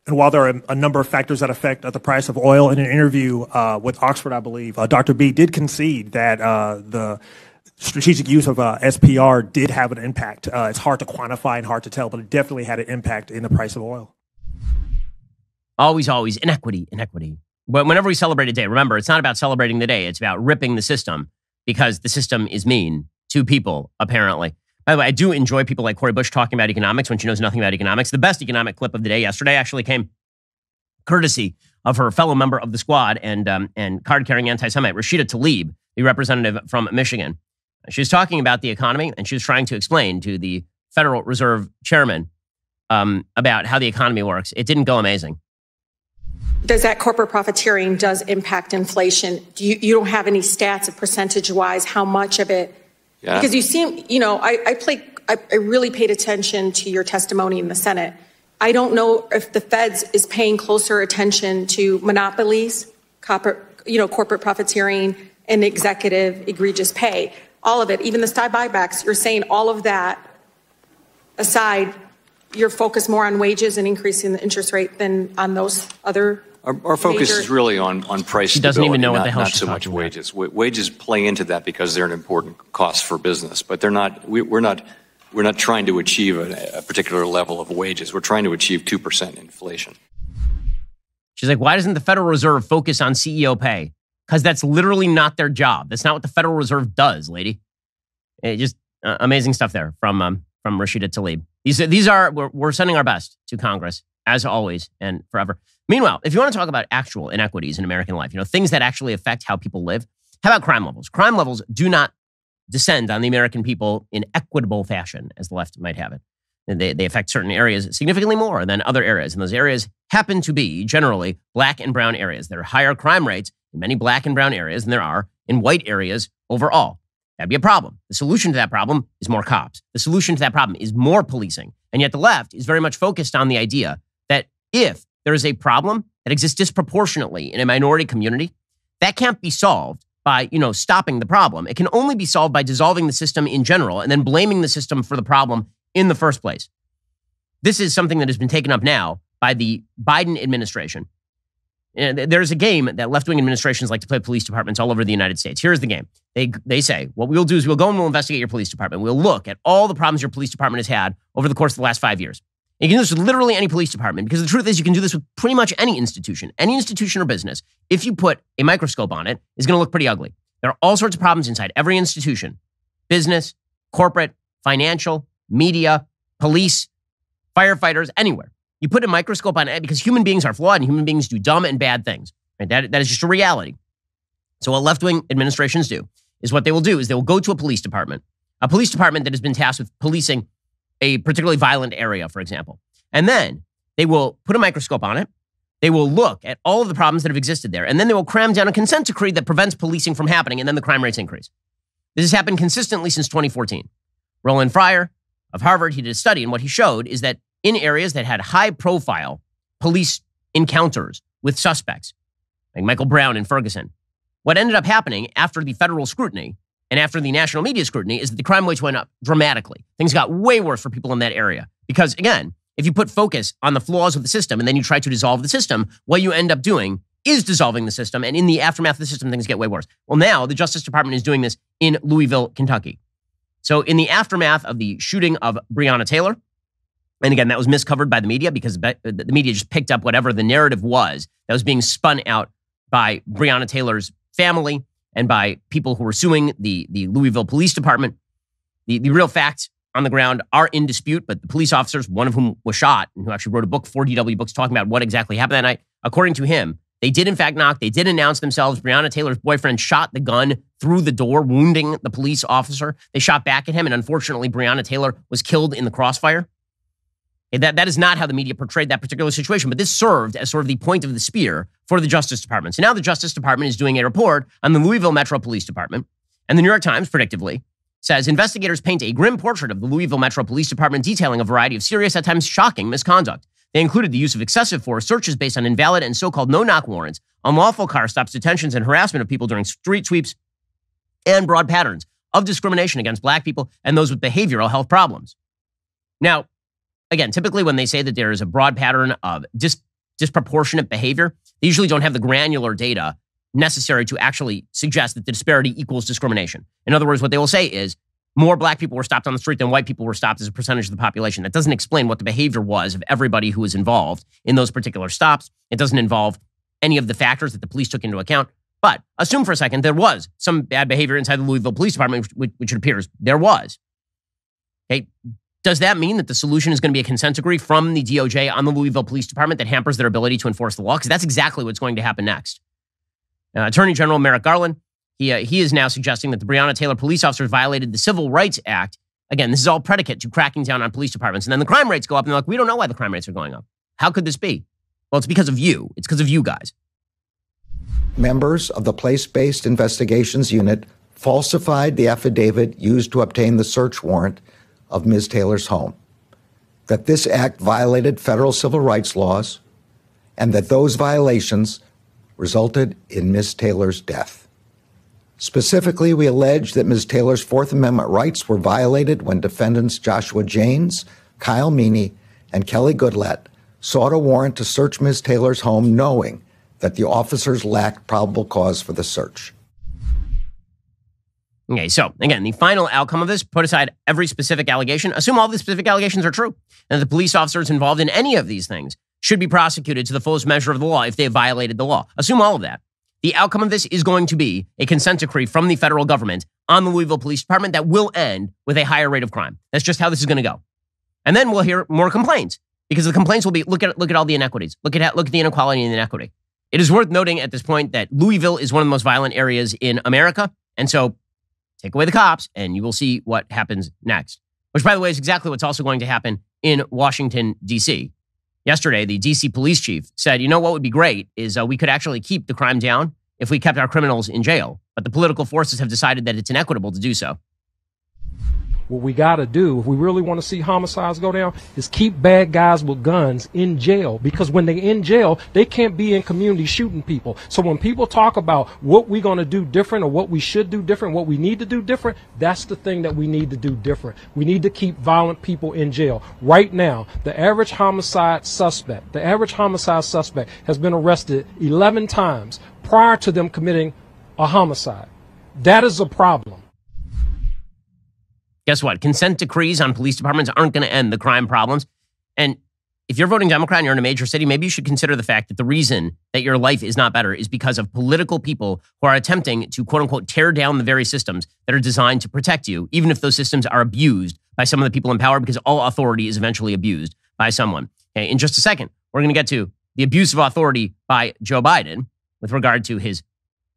And while there are a number of factors that affect the price of oil, in an interview with Oxford, I believe, Dr. B did concede that the strategic use of SPR did have an impact. It's hard to quantify and hard to tell, but it definitely had an impact in the price of oil. Always inequity. But whenever we celebrate a day, remember, it's not about celebrating the day. It's about ripping the system because the system is mean to people, apparently. By the way, I do enjoy people like Cori Bush talking about economics when she knows nothing about economics. The best economic clip of the day yesterday actually came courtesy of her fellow member of the squad and card-carrying anti-Semite, Rashida Tlaib, the representative from Michigan. She was talking about the economy, and she was trying to explain to the Federal Reserve chairman about how the economy works. It didn't go amazing. Does that corporate profiteering does impact inflation? You don't have any stats of percentage-wise how much of it? Yeah. Because you seem, I really paid attention to your testimony in the Senate. I don't know if the Feds is paying closer attention to monopolies, corporate profiteering, and executive egregious pay. All of it, even the stock buybacks, you're saying all of that aside, you're focused more on wages and increasing the interest rate than on those other. Our focus is really on price stability. She doesn't even know what the hell not so much wages. Wages play into that because they're an important cost for business, but they're not. We're not we're not trying to achieve a particular level of wages. We're trying to achieve 2% inflation. She's like, why doesn't the Federal Reserve focus on CEO pay? Because that's literally not their job. That's not what the Federal Reserve does, lady. Just amazing stuff there from Rashida Tlaib. These are, we're sending our best to Congress, as always and forever. Meanwhile, if you want to talk about actual inequities in American life, things that actually affect how people live, how about crime levels? Crime levels do not descend on the American people in equitable fashion, as the left might have it. They affect certain areas significantly more than other areas. And those areas happen to be generally black and brown areas. There are higher crime rates in many black and brown areas than there are in white areas overall. That'd be a problem. The solution to that problem is more cops. The solution to that problem is more policing. And yet the left is very much focused on the idea that if there is a problem that exists disproportionately in a minority community, that can't be solved by, stopping the problem. It can only be solved by dissolving the system in general and then blaming the system for the problem in the first place. This is something that has been taken up now by the Biden administration. There's a game that left-wing administrations like to play police departments all over the United States. Here's the game. They say, what we'll do is we'll go and we'll investigate your police department. We'll look at all the problems your police department has had over the course of the last 5 years. And you can do this with literally any police department, because the truth is you can do this with pretty much any institution or business. If you put a microscope on it, it's going to look pretty ugly. There are all sorts of problems inside every institution: business, corporate, financial, media, police, firefighters, anywhere. You put a microscope on it because human beings are flawed and human beings do dumb and bad things. Right? That is just a reality. So what left-wing administrations do is what they will do is they will go to a police department that has been tasked with policing a particularly violent area, for example. And then they will put a microscope on it. They will look at all of the problems that have existed there. And then they will cram down a consent decree that prevents policing from happening. And then the crime rates increase. This has happened consistently since 2014. Roland Fryer of Harvard, he did a study, and what he showed is that in areas that had high-profile police encounters with suspects, like Michael Brown in Ferguson, what ended up happening after the federal scrutiny and after the national media scrutiny is that the crime rates went up dramatically. Things got way worse for people in that area. Because, again, if you put focus on the flaws of the system and then you try to dissolve the system, what you end up doing is dissolving the system, and in the aftermath of the system, things get way worse. Well, now the Justice Department is doing this in Louisville, Kentucky. So in the aftermath of the shooting of Breonna Taylor, and again, that was miscovered by the media because the media just picked up whatever the narrative was that was being spun out by Breonna Taylor's family and by people who were suing the Louisville Police Department. The real facts on the ground are in dispute, but the police officers, one of whom was shot and who actually wrote a book, 4DW Books, talking about what exactly happened that night, according to him, they did in fact knock. They did announce themselves. Breonna Taylor's boyfriend shot the gun through the door, wounding the police officer. They shot back at him, and unfortunately, Breonna Taylor was killed in the crossfire. That is not how the media portrayed that particular situation, but this served as sort of the point of the spear for the Justice Department. So now the Justice Department is doing a report on the Louisville Metro Police Department, and the New York Times, predictively, says investigators paint a grim portrait of the Louisville Metro Police Department, detailing a variety of serious, at times shocking misconduct. They included the use of excessive force, searches based on invalid and so-called no-knock warrants, unlawful car stops, detentions, and harassment of people during street sweeps, and broad patterns of discrimination against black people and those with behavioral health problems. Now, again, typically when they say that there is a broad pattern of disproportionate behavior, they usually don't have the granular data necessary to actually suggest that the disparity equals discrimination. In other words, what they will say is more black people were stopped on the street than white people were stopped as a percentage of the population. That doesn't explain what the behavior was of everybody who was involved in those particular stops. It doesn't involve any of the factors that the police took into account. But assume for a second there was some bad behavior inside the Louisville Police Department, which it appears there was. Okay. Does that mean that the solution is going to be a consent decree from the DOJ on the Louisville Police Department that hampers their ability to enforce the law? Because that's exactly what's going to happen next. Attorney General Merrick Garland, he is now suggesting that the Breonna Taylor police officers violated the Civil Rights Act. Again, this is all predicate to cracking down on police departments. And then the crime rates go up, and they're like, we don't know why the crime rates are going up. How could this be? Well, it's because of you. It's because of you guys. Members of the Place-Based Investigations Unit falsified the affidavit used to obtain the search warrant of Ms. Taylor's home, that this act violated federal civil rights laws, and that those violations resulted in Ms. Taylor's death. Specifically, we allege that Ms. Taylor's Fourth Amendment rights were violated when defendants Joshua Janes, Kyle Meany, and Kelly Goodlatte sought a warrant to search Ms. Taylor's home knowing that the officers lacked probable cause for the search. Okay, so again, the final outcome of this, put aside every specific allegation, assume all the specific allegations are true, and the police officers involved in any of these things should be prosecuted to the fullest measure of the law if they have violated the law. Assume all of that. The outcome of this is going to be a consent decree from the federal government on the Louisville Police Department that will end with a higher rate of crime. That's just how this is going to go. And then we'll hear more complaints, because the complaints will be, look at all the inequities. Look at the inequality and the inequity. It is worth noting at this point that Louisville is one of the most violent areas in America. And so take away the cops and you will see what happens next, which, by the way, is exactly what's also going to happen in Washington, D.C. Yesterday, the D.C. police chief said, you know what would be great is we could actually keep the crime down if we kept our criminals in jail. But the political forces have decided that it's inequitable to do so. What we got to do, if we really want to see homicides go down, is keep bad guys with guns in jail. Because when they're in jail, they can't be in community shooting people. So when people talk about what we're going to do different or what we should do different, what we need to do different, that's the thing that we need to do different. We need to keep violent people in jail. Right now, the average homicide suspect has been arrested 11 times prior to them committing a homicide. That is a problem. Guess what? Consent decrees on police departments aren't going to end the crime problems. And if you're voting Democrat and you're in a major city, maybe you should consider the fact that the reason that your life is not better is because of political people who are attempting to, quote unquote, tear down the very systems that are designed to protect you, even if those systems are abused by some of the people in power, because all authority is eventually abused by someone. Okay, in just a second, we're going to get to the abuse of authority by Joe Biden with regard to his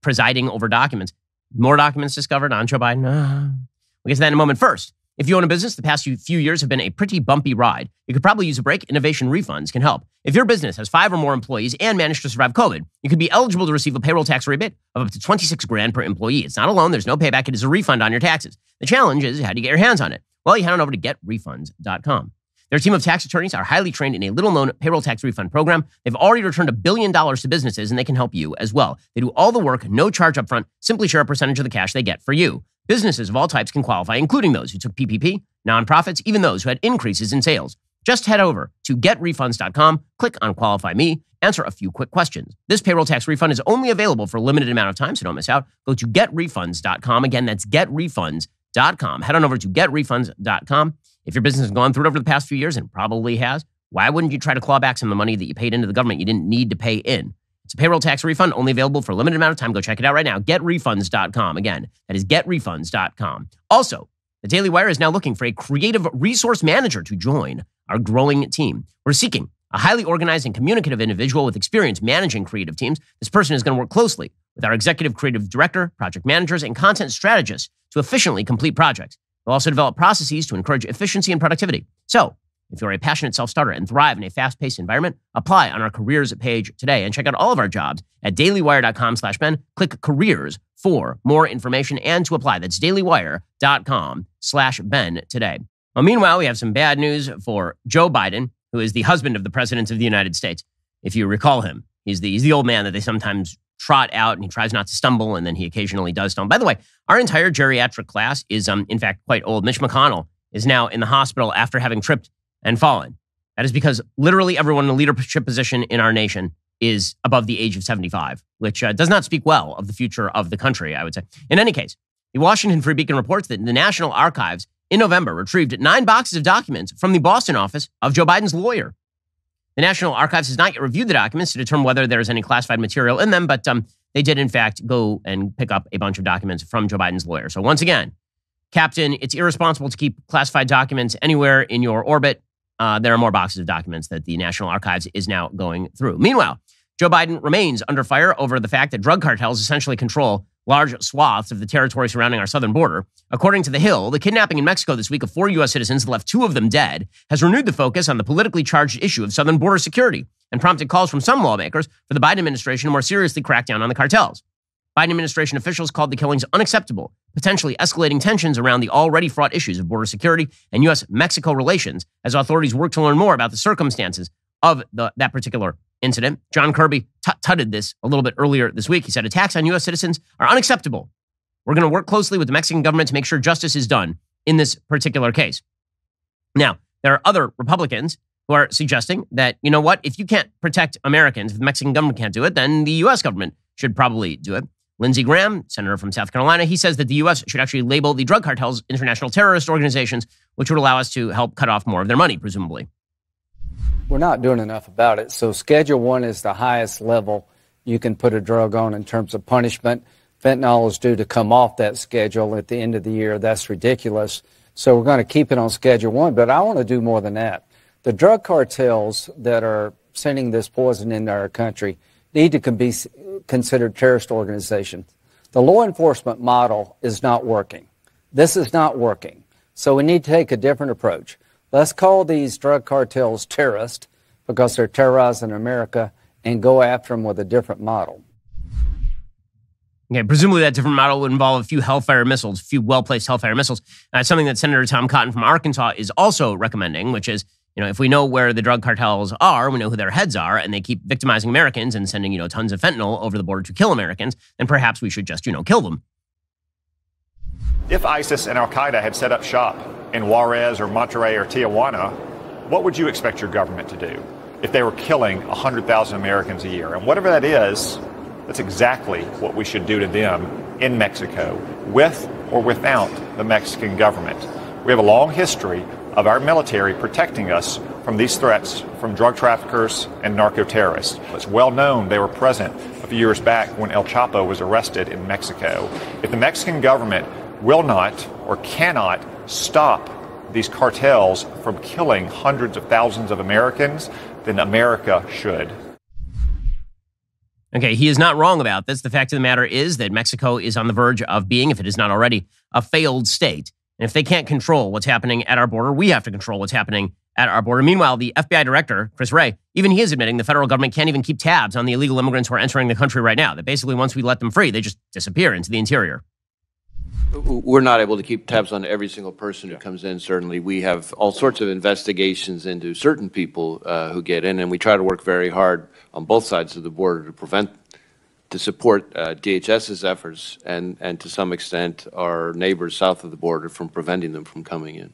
presiding over documents. More documents discovered on Joe Biden. We'll get to that in a moment. First, if you own a business, the past few years have been a pretty bumpy ride. You could probably use a break. Innovation refunds can help. If your business has 5 or more employees and managed to survive COVID, you could be eligible to receive a payroll tax rebate of up to $26,000 per employee. It's not a loan. There's no payback. It is a refund on your taxes. The challenge is, how do you get your hands on it? Well, you head on over to getrefunds.com. Their team of tax attorneys are highly trained in a little-known payroll tax refund program. They've already returned $1 billion to businesses, and they can help you as well. They do all the work, no charge up front. Simply share a percentage of the cash they get for you. Businesses of all types can qualify, including those who took PPP, nonprofits, even those who had increases in sales. Just head over to getrefunds.com, click on Qualify Me, answer a few quick questions. This payroll tax refund is only available for a limited amount of time, so don't miss out. Go to getrefunds.com. Again, that's getrefunds.com. Head on over to getrefunds.com. If your business has gone through it over the past few years, and probably has, why wouldn't you try to claw back some of the money that you paid into the government you didn't need to pay in? It's a payroll tax refund only available for a limited amount of time. Go check it out right now. Getrefunds.com. Again, that is getrefunds.com. Also, the Daily Wire is now looking for a creative resource manager to join our growing team. We're seeking a highly organized and communicative individual with experience managing creative teams. This person is going to work closely with our executive creative director, project managers, and content strategists to efficiently complete projects. We'll also develop processes to encourage efficiency and productivity. So, if you're a passionate self-starter and thrive in a fast-paced environment, apply on our careers page today and check out all of our jobs at dailywire.com/Ben. Click careers for more information and to apply. That's dailywire.com/Ben today. Well, meanwhile, we have some bad news for Joe Biden, who is the husband of the President of the United States. If you recall him, he's the old man that they sometimes trot out, and he tries not to stumble, and then he occasionally does stumble. By the way, our entire geriatric class is, in fact, quite old. Mitch McConnell is now in the hospital after having tripped and fallen. That is because literally everyone in a leadership position in our nation is above the age of 75, which does not speak well of the future of the country, I would say. In any case, the Washington Free Beacon reports that the National Archives in November retrieved 9 boxes of documents from the Boston office of Joe Biden's lawyer. The National Archives has not yet reviewed the documents to determine whether there is any classified material in them, but they did, in fact, go and pick up a bunch of documents from Joe Biden's lawyer. So once again, Captain, it's irresponsible to keep classified documents anywhere in your orbit. There are more boxes of documents that the National Archives is now going through. Meanwhile, Joe Biden remains under fire over the fact that drug cartels essentially control large swaths of the territory surrounding our southern border. According to The Hill, the kidnapping in Mexico this week of 4 U.S. citizens that left 2 of them dead has renewed the focus on the politically charged issue of southern border security and prompted calls from some lawmakers for the Biden administration to more seriously crack down on the cartels. Biden administration officials called the killings unacceptable, potentially escalating tensions around the already fraught issues of border security and U.S.-Mexico relations as authorities work to learn more about the circumstances of that particular incident. John Kirby tutted this a little bit earlier this week. He said, attacks on U.S. citizens are unacceptable. We're going to work closely with the Mexican government to make sure justice is done in this particular case. Now, there are other Republicans who are suggesting that, you know what, if you can't protect Americans, if the Mexican government can't do it, then the U.S. government should probably do it. Lindsey Graham, senator from South Carolina, he says that the U.S. should actually label the drug cartels international terrorist organizations, which would allow us to help cut off more of their money, presumably. We're not doing enough about it. So Schedule 1 is the highest level you can put a drug on in terms of punishment. Fentanyl is due to come off that schedule at the end of the year. That's ridiculous. So we're going to keep it on Schedule 1, but I want to do more than that. The drug cartels that are sending this poison into our country need to be considered terrorist organizations. The law enforcement model is not working. This is not working. So we need to take a different approach. Let's call these drug cartels terrorists because they're terrorizing America and go after them with a different model. Okay, presumably that different model would involve a few Hellfire missiles, a few well-placed Hellfire missiles. Something that Senator Tom Cotton from Arkansas is also recommending, which is, if we know where the drug cartels are, we know who their heads are, and they keep victimizing Americans and sending, tons of fentanyl over the border to kill Americans, then perhaps we should just, kill them. If ISIS and Al-Qaeda had set up shop in Juarez or Monterrey or Tijuana, what would you expect your government to do if they were killing 100,000 Americans a year? And whatever that is, that's exactly what we should do to them in Mexico, with or without the Mexican government. We have a long history of our military protecting us from these threats from drug traffickers and narco-terrorists. It's well known they were present a few years back when El Chapo was arrested in Mexico. If the Mexican government will not or cannot stop these cartels from killing hundreds of thousands of Americans, then America should. Okay, he is not wrong about this. The fact of the matter is that Mexico is on the verge of being, if it is not already, a failed state. And if they can't control what's happening at our border, we have to control what's happening at our border. Meanwhile, the FBI director, Chris Wray, even he is admitting the federal government can't even keep tabs on the illegal immigrants who are entering the country right now. That basically, once we let them free, they just disappear into the interior. We're not able to keep tabs on every single person who comes in, certainly. We have all sorts of investigations into certain people who get in, and we try to work very hard on both sides of the border to support DHS's efforts and to some extent our neighbors south of the border from preventing them from coming in.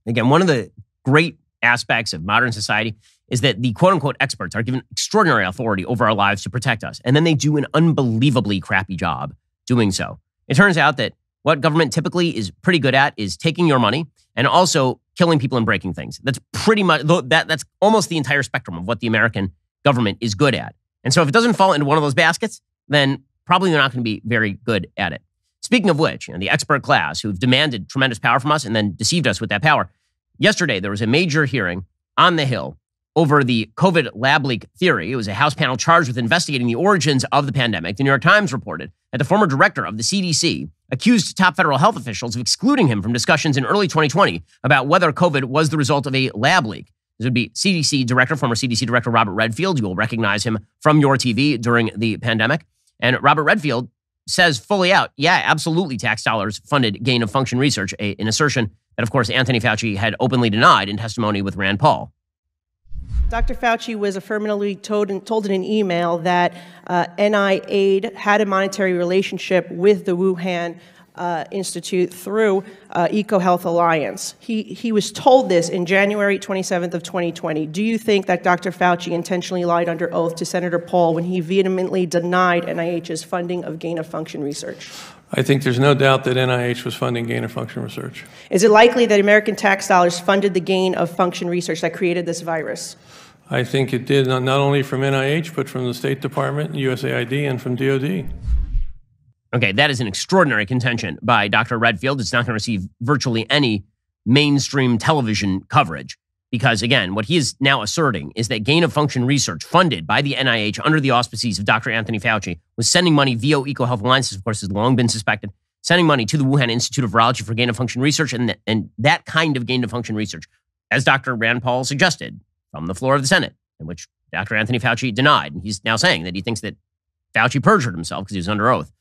Again, one of the great aspects of modern society is that the quote-unquote experts are given extraordinary authority over our lives to protect us, and then they do an unbelievably crappy job doing so. It turns out that what government typically is pretty good at is taking your money and also killing people and breaking things. That's pretty much, that's almost the entire spectrum of what the American government is good at. And so if it doesn't fall into one of those baskets, then probably they're not going to be very good at it. Speaking of which, the expert class who've demanded tremendous power from us and then deceived us with that power. Yesterday, there was a major hearing on the Hill over the COVID lab leak theory. It was a House panel charged with investigating the origins of the pandemic. The New York Times reported that the former director of the CDC accused top federal health officials of excluding him from discussions in early 2020 about whether COVID was the result of a lab leak. This would be former CDC Director Robert Redfield. You will recognize him from your TV during the pandemic. And Robert Redfield says fully out, yeah, absolutely tax dollars funded gain-of-function research, an assertion that, of course, Anthony Fauci had openly denied in testimony with Rand Paul. Dr. Fauci was affirmatively told in an email that NIAID had a monetary relationship with the Wuhan Institute through EcoHealth Alliance. He was told this in January 27th of 2020. Do you think that Dr. Fauci intentionally lied under oath to Senator Paul when he vehemently denied NIH's funding of gain-of-function research? I think there's no doubt that NIH was funding gain-of-function research. Is it likely that American tax dollars funded the gain-of-function research that created this virus? I think it did, not only from NIH, but from the State Department, USAID, and from DOD. Okay, that is an extraordinary contention by Dr. Redfield. It's not going to receive virtually any mainstream television coverage because, again, what he is now asserting is that gain-of-function research funded by the NIH under the auspices of Dr. Anthony Fauci was sending money via EcoHealth Alliance, of course, has long been suspected, sending money to the Wuhan Institute of Virology for gain-of-function research, and that kind of gain-of-function research, as Dr. Rand Paul suggested from the floor of the Senate, in which Dr. Anthony Fauci denied. And he's now saying that he thinks that Fauci perjured himself because he was under oath.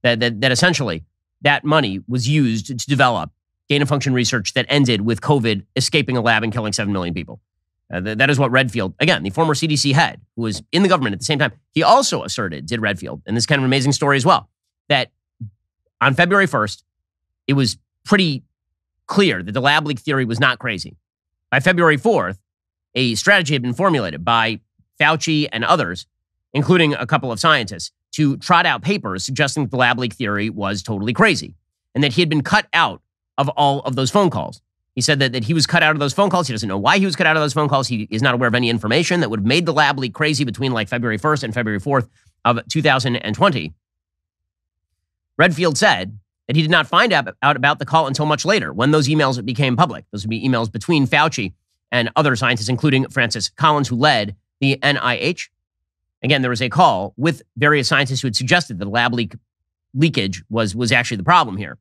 That essentially that money was used to develop gain-of-function research that ended with COVID escaping a lab and killing 7 million people. That is what Redfield, again, the former CDC head, who was in the government at the same time, he also asserted, did Redfield, and this is kind of an amazing story as well, that on February 1st, it was pretty clear that the lab leak theory was not crazy. By February 4th, a strategy had been formulated by Fauci and others, including a couple of scientists, to trot out papers suggesting that the lab leak theory was totally crazy and that he had been cut out of all of those phone calls. He said that he was cut out of those phone calls. He doesn't know why he was cut out of those phone calls. He is not aware of any information that would have made the lab leak crazy between like February 1st and February 4th of 2020. Redfield said that he did not find out about the call until much later when those emails became public. Those would be emails between Fauci and other scientists, including Francis Collins, who led the NIH. Again, there was a call with various scientists who had suggested that the lab leakage was actually the problem here.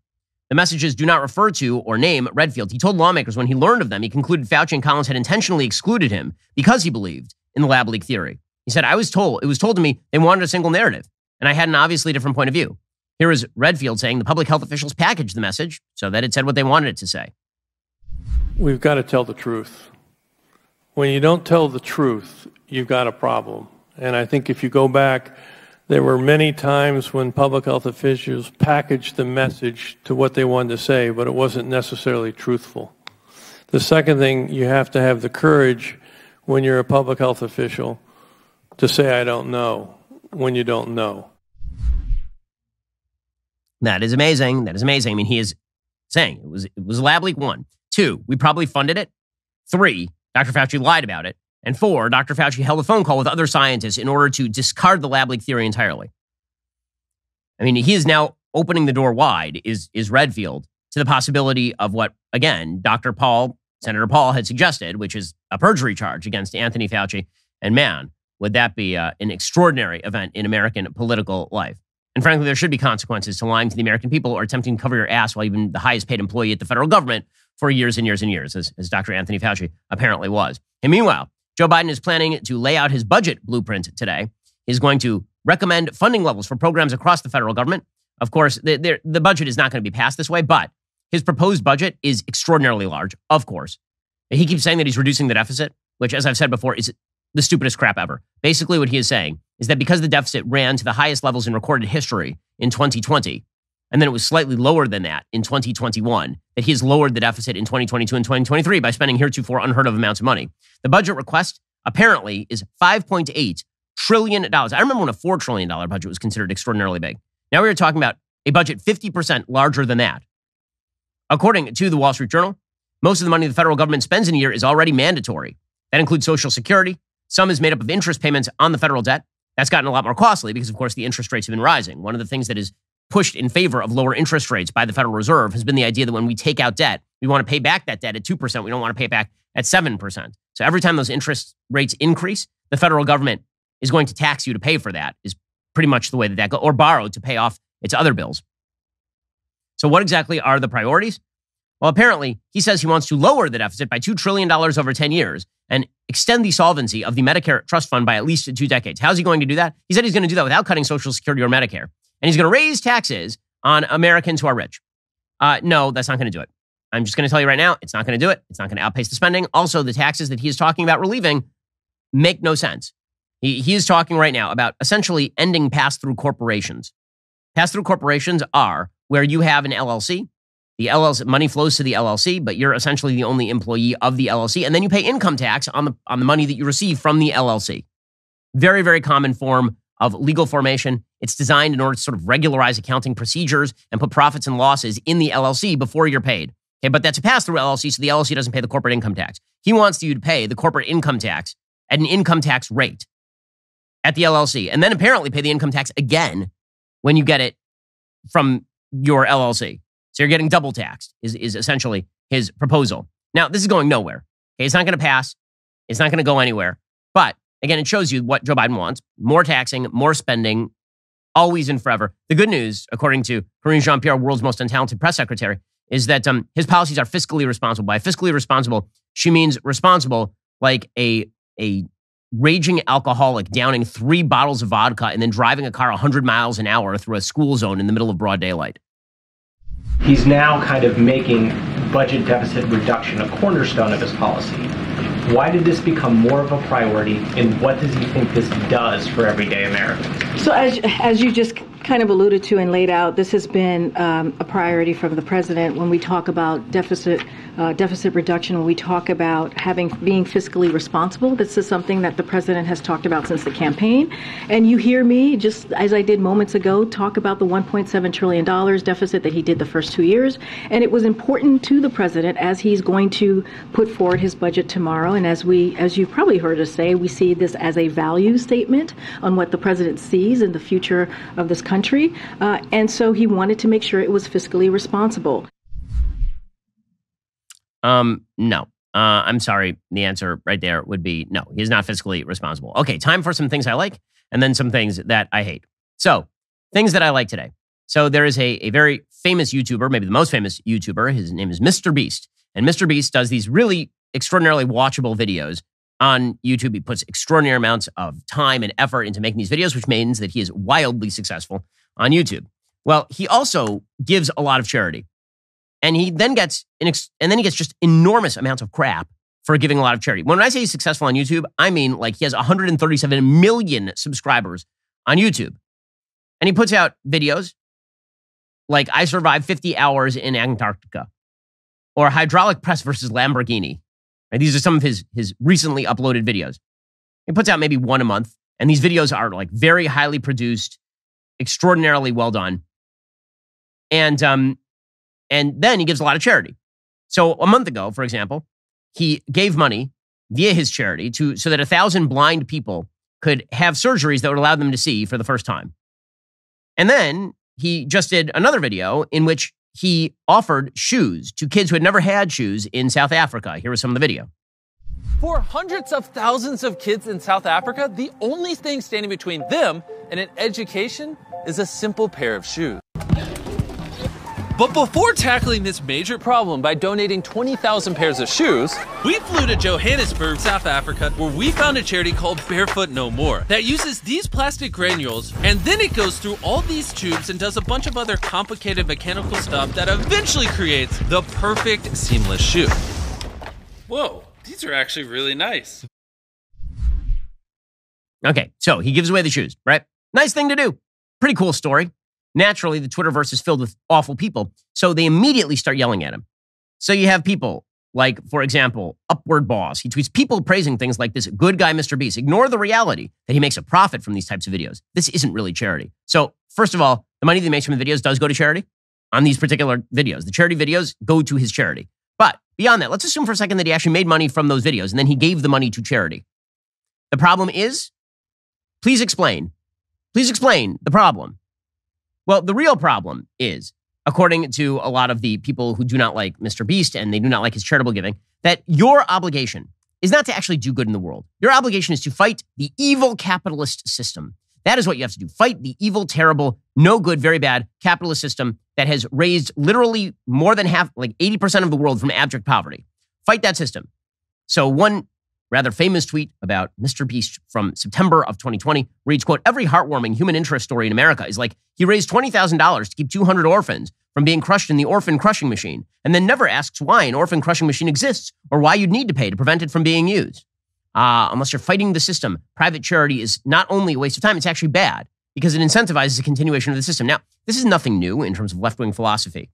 The messages do not refer to or name Redfield. He told lawmakers when he learned of them, he concluded Fauci and Collins had intentionally excluded him because he believed in the lab leak theory. He said, it was told to me they wanted a single narrative, and I had an obviously different point of view. Here is Redfield saying the public health officials packaged the message so that it said what they wanted it to say. We've got to tell the truth. When you don't tell the truth, you've got a problem. And I think if you go back, there were many times when public health officials packaged the message to what they wanted to say, but it wasn't necessarily truthful. The second thing, you have to have the courage when you're a public health official to say, I don't know, when you don't know. That is amazing. That is amazing. I mean, he is saying it was lab leak 1. 2, we probably funded it. 3, Dr. Fauci lied about it. And 4, Dr. Fauci held a phone call with other scientists in order to discard the lab leak theory entirely. I mean, he is now opening the door wide, is Redfield, to the possibility of what, again, Senator Paul had suggested, which is a perjury charge against Anthony Fauci. And man, would that be an extraordinary event in American political life. And frankly, there should be consequences to lying to the American people or attempting to cover your ass while you've been the highest paid employee at the federal government for years and years and years, as Dr. Anthony Fauci apparently was. And meanwhile, Joe Biden is planning to lay out his budget blueprint today. He's going to recommend funding levels for programs across the federal government. Of course, the budget is not going to be passed this way, but his proposed budget is extraordinarily large, of course. He keeps saying that he's reducing the deficit, which, as I've said before, is the stupidest crap ever. Basically, what he is saying is that because the deficit ran to the highest levels in recorded history in 2020, and then it was slightly lower than that in 2021, that he has lowered the deficit in 2022 and 2023 by spending heretofore unheard of amounts of money. The budget request apparently is $5.8 trillion. I remember when a $4 trillion budget was considered extraordinarily big. Now we are talking about a budget 50% larger than that. According to the Wall Street Journal, most of the money the federal government spends in a year is already mandatory. That includes Social Security. Some is made up of interest payments on the federal debt. That's gotten a lot more costly because, of course, the interest rates have been rising. One of the things that is pushed in favor of lower interest rates by the Federal Reserve has been the idea that when we take out debt, we want to pay back that debt at 2%. We don't want to pay it back at 7%. So every time those interest rates increase, the federal government is going to tax you to pay for that, is pretty much the way that goes, or borrow to pay off its other bills. So what exactly are the priorities? Well, apparently, he says he wants to lower the deficit by $2 trillion over 10 years and extend the solvency of the Medicare trust fund by at least 2 decades. How's he going to do that? He said he's going to do that without cutting Social Security or Medicare. And he's going to raise taxes on Americans who are rich. No, that's not going to do it. I'm just going to tell you right now, it's not going to do it. It's not going to outpace the spending. Also, the taxes that he is talking about relieving make no sense. He is talking right now about essentially ending pass-through corporations. Pass-through corporations are where you have an LLC. The LLC money flows to the LLC, but you're essentially the only employee of the LLC, and then you pay income tax on the money that you receive from the LLC. Very, very common form of legal formation. It's designed in order to sort of regularize accounting procedures and put profits and losses in the LLC before you're paid. Okay, but that's a pass-through LLC, so the LLC doesn't pay the corporate income tax. He wants you to pay the corporate income tax at an income tax rate at the LLC, and then apparently pay the income tax again when you get it from your LLC. So you're getting double taxed is essentially his proposal. Now, this is going nowhere. Okay, it's not going to pass. It's not going to go anywhere. But again, it shows you what Joe Biden wants. More taxing, more spending, always and forever. The good news, according to Karine Jean-Pierre, world's most untalented press secretary, is that his policies are fiscally responsible. By fiscally responsible, she means responsible like a raging alcoholic downing 3 bottles of vodka and then driving a car 100 miles an hour through a school zone in the middle of broad daylight. He's now kind of making budget deficit reduction a cornerstone of his policy. Why did this become more of a priority, and what does he think this does for everyday Americans? So as you just kind of alluded to and laid out, this has been a priority from the president when we talk about deficit reduction, when we talk about being fiscally responsible. This is something that the president has talked about since the campaign. And you hear me, just as I did moments ago, talk about the $1.7 trillion deficit that he did the first 2 years. And it was important to the president as he's going to put forward his budget tomorrow. And as you've probably heard us say, we see this as a value statement on what the president sees in the future of this country. And so he wanted to make sure it was fiscally responsible. No. I'm sorry. The answer right there would be no. He's not fiscally responsible. Okay, time for some things I like and then some things that I hate. So, things that I like today. So, there is a very famous YouTuber, maybe the most famous YouTuber. His name is Mr. Beast. And Mr. Beast does these really extraordinarily watchable videos on YouTube. He puts extraordinary amounts of time and effort into making these videos, which means that he is wildly successful on YouTube. Well, he also gives a lot of charity. And he then gets just enormous amounts of crap for giving a lot of charity. When I say he's successful on YouTube, I mean like he has 137 million subscribers on YouTube. And he puts out videos like I survived 50 hours in Antarctica or hydraulic press versus Lamborghini. Right? These are some of his recently uploaded videos. He puts out maybe one a month. And these videos are like very highly produced, extraordinarily well done. And then he gives a lot of charity. So a month ago, for example, he gave money via his charity so that 1,000 blind people could have surgeries that would allow them to see for the first time. And then he just did another video in which he offered shoes to kids who had never had shoes in South Africa. Here was some of the video. For hundreds of thousands of kids in South Africa, the only thing standing between them and an education is a simple pair of shoes. But before tackling this major problem by donating 20,000 pairs of shoes, we flew to Johannesburg, South Africa, where we found a charity called Barefoot No More that uses these plastic granules, and then it goes through all these tubes and does a bunch of other complicated mechanical stuff that eventually creates the perfect seamless shoe. Whoa, these are actually really nice. Okay, so he gives away the shoes, right? Nice thing to do. Pretty cool story. Naturally, the Twitterverse is filled with awful people, so they immediately start yelling at him. So you have people like, for example, Upward Boss. He tweets people praising things like this good guy, Mr. Beast. Ignore the reality that he makes a profit from these types of videos. This isn't really charity. So first of all, the money that he makes from the videos does go to charity on these particular videos. The charity videos go to his charity. But beyond that, let's assume for a second that he actually made money from those videos and then he gave the money to charity. The problem is, please explain the problem. Well, the real problem is, according to a lot of the people who do not like Mr. Beast and they do not like his charitable giving, that your obligation is not to actually do good in the world. Your obligation is to fight the evil capitalist system. That is what you have to do. Fight the evil, terrible, no good, very bad capitalist system that has raised literally more than half, like 80% of the world from abject poverty. Fight that system. So one rather famous tweet about Mr. Beast from September of 2020 reads, quote, every heartwarming human interest story in America is like he raised $20,000 to keep 200 orphans from being crushed in the orphan crushing machine and then never asks why an orphan crushing machine exists or why you'd need to pay to prevent it from being used. Unless you're fighting the system, private charity is not only a waste of time, it's actually bad because it incentivizes a continuation of the system. Now, this is nothing new in terms of left-wing philosophy.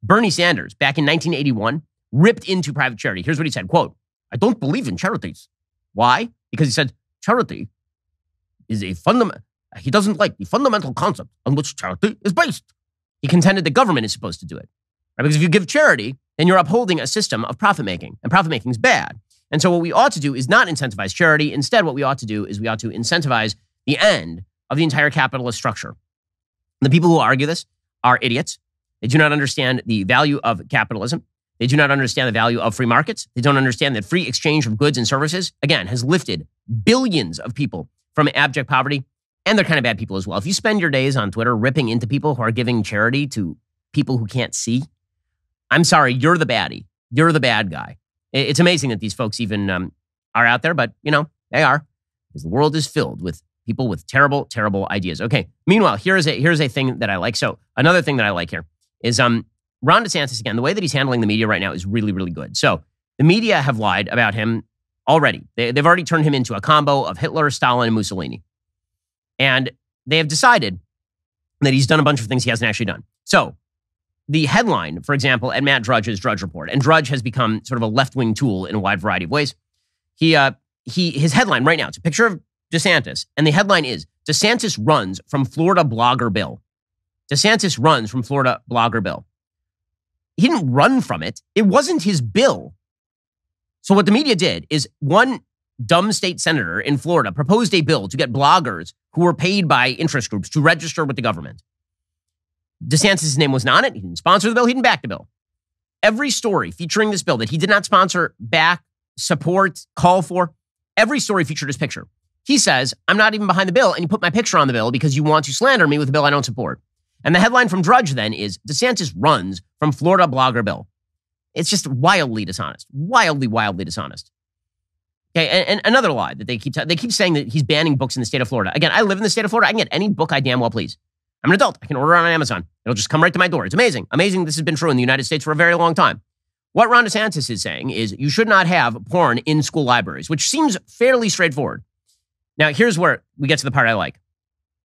Bernie Sanders, back in 1981, ripped into private charity. Here's what he said, quote, I don't believe in charities. Why? Because he said charity is he doesn't like the fundamental concept on which charity is based. He contended the government is supposed to do it. Right? Because if you give charity, then you're upholding a system of profit-making, and profit-making is bad. And so what we ought to do is not incentivize charity. Instead, what we ought to do is we ought to incentivize the end of the entire capitalist structure. The people who argue this are idiots. They do not understand the value of capitalism. They do not understand the value of free markets. They don't understand that free exchange of goods and services, again, has lifted billions of people from abject poverty. And they're kind of bad people as well. If you spend your days on Twitter ripping into people who are giving charity to people who can't see, I'm sorry, you're the baddie. You're the bad guy. It's amazing that these folks even are out there, but, you know, they are. Because the world is filled with people with terrible, terrible ideas. Okay, meanwhile, here's a thing that I like. So another thing that I like here is Ron DeSantis, again, the way that he's handling the media right now is really, really good. So the media have lied about him already. They've already turned him into a combo of Hitler, Stalin, and Mussolini. And they have decided that he's done a bunch of things he hasn't actually done. So the headline, for example, at Matt Drudge's Drudge Report, and Drudge has become sort of a left-wing tool in a wide variety of ways. His headline right now, it's a picture of DeSantis, and the headline is, DeSantis runs from Florida blogger bill. DeSantis runs from Florida blogger bill. He didn't run from it. It wasn't his bill. So what the media did is one dumb state senator in Florida proposed a bill to get bloggers who were paid by interest groups to register with the government. DeSantis' name wasn't on it. He didn't sponsor the bill. He didn't back the bill. Every story featuring this bill that he did not sponsor, back, support, call for, every story featured his picture. He says, I'm not even behind the bill, and you put my picture on the bill because you want to slander me with a bill I don't support. And the headline from Drudge then is, DeSantis runs from Florida blogger bill. It's just wildly dishonest. Wildly, wildly dishonest. Okay, and another lie that they keep saying that he's banning books in the state of Florida. Again, I live in the state of Florida. I can get any book I damn well please. I'm an adult. I can order it on Amazon. It'll just come right to my door. It's amazing. Amazing this has been true in the United States for a very long time. What Ron DeSantis is saying is you should not have porn in school libraries, which seems fairly straightforward. Now, here's where we get to the part I like.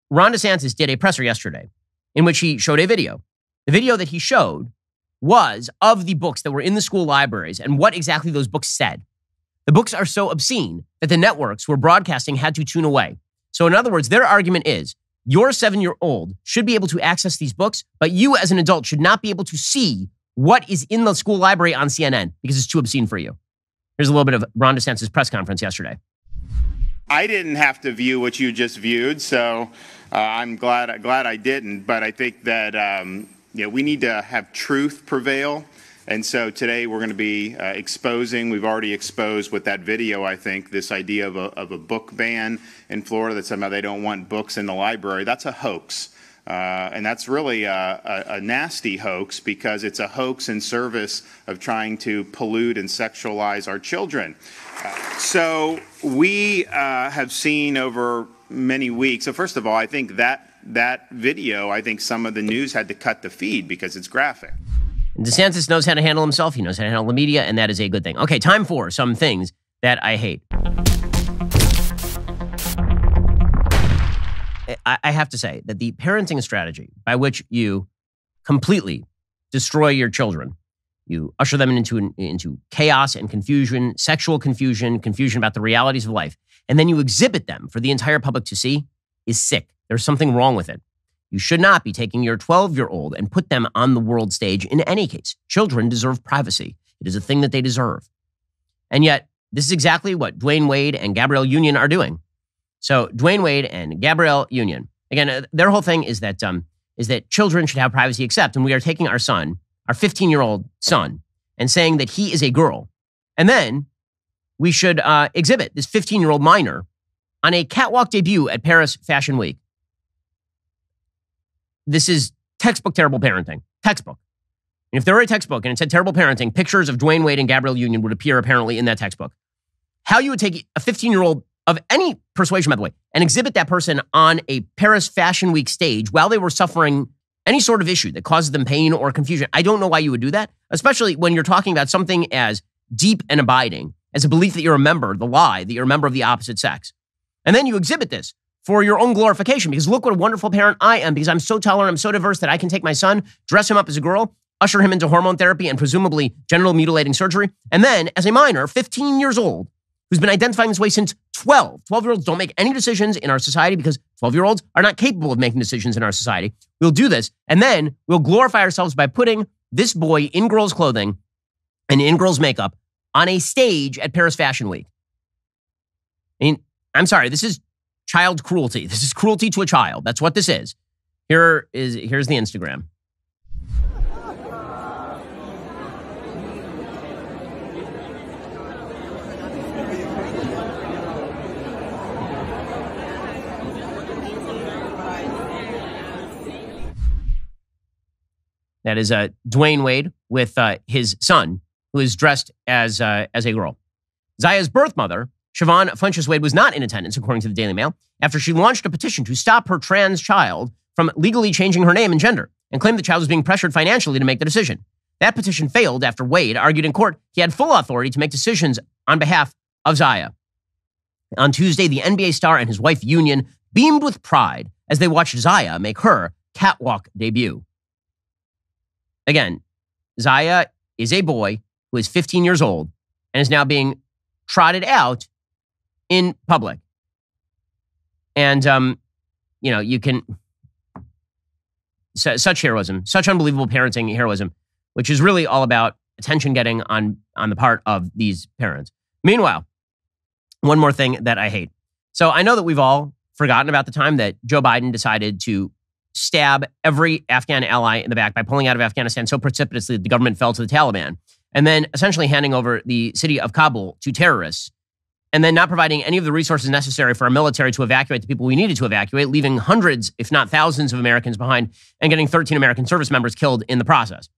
Ron DeSantis did a presser yesterday in which he showed a video. The video that he showed was of the books that were in the school libraries and what exactly those books said. The books are so obscene that the networks who were broadcasting had to tune away. So in other words, their argument is your 7-year-old should be able to access these books, but you as an adult should not be able to see what is in the school library on CNN because it's too obscene for you. Here's a little bit of Ron DeSantis' press conference yesterday. I didn't have to view what you just viewed, so I'm glad I didn't. But I think that we need to have truth prevail. And so today we're going to be exposing, we've already exposed with that video, I think, this idea of a book ban in Florida that somehow they don't want books in the library. That's a hoax. And that's really a nasty hoax because it's a hoax in service of trying to pollute and sexualize our children. So we have seen over many weeks. So first of all, I think that video, I think some of the news had to cut the feed because it's graphic. And DeSantis knows how to handle himself. He knows how to handle the media, and that is a good thing. Okay, time for some things that I hate. I have to say that the parenting strategy by which you completely destroy your children, you usher them into chaos and confusion, sexual confusion about the realities of life, and then you exhibit them for the entire public to see is sick. There's something wrong with it. You should not be taking your 12-year-old and put them on the world stage in any case. Children deserve privacy. It is a thing that they deserve. And yet, this is exactly what Dwayne Wade and Gabrielle Union are doing. So Dwayne Wade and Gabrielle Union, again, their whole thing is that children should have privacy, except when we are taking our son, our 15-year-old son, and saying that he is a girl. And then we should exhibit this 15-year-old minor on a catwalk debut at Paris Fashion Week. This is textbook terrible parenting. Textbook. And if there were a textbook and it said terrible parenting, pictures of Dwayne Wade and Gabrielle Union would appear apparently in that textbook. How you would take a 15-year-old of any persuasion, by the way, and exhibit that person on a Paris Fashion Week stage while they were suffering any sort of issue that causes them pain or confusion. I don't know why you would do that, especially when you're talking about something as deep and abiding as a belief that you're a member, the lie, that you're a member of the opposite sex. And then you exhibit this for your own glorification, because look what a wonderful parent I am, because I'm so tolerant, I'm so diverse that I can take my son, dress him up as a girl, usher him into hormone therapy and presumably genital mutilating surgery, and then as a minor, 15 years old, who's been identifying this way since 12. 12-year-olds don't make any decisions in our society because 12-year-olds are not capable of making decisions in our society. We'll do this, and then we'll glorify ourselves by putting this boy in girls' clothing and in girls' makeup on a stage at Paris Fashion Week. I mean, I'm sorry, this is child cruelty. This is cruelty to a child. That's what this is. Here's the Instagram. That is Dwayne Wade with his son, who is dressed as a girl. Zaya's birth mother, Siobhan Funches Wade, was not in attendance, according to the Daily Mail, after she launched a petition to stop her trans child from legally changing her name and gender and claimed the child was being pressured financially to make the decision. That petition failed after Wade argued in court he had full authority to make decisions on behalf of Zaya. On Tuesday, the NBA star and his wife, Union, beamed with pride as they watched Zaya make her catwalk debut. Again, Zaya is a boy who is 15 years old and is now being trotted out in public. And, you can... Such heroism, such unbelievable parenting heroism, which is really all about attention getting on the part of these parents. Meanwhile, one more thing that I hate. So I know that we've all forgotten about the time that Joe Biden decided to stab every Afghan ally in the back by pulling out of Afghanistan so precipitously that the government fell to the Taliban, and then essentially handing over the city of Kabul to terrorists, and then not providing any of the resources necessary for our military to evacuate the people we needed to evacuate, leaving hundreds, if not thousands of Americans behind and getting 13 American service members killed in the process.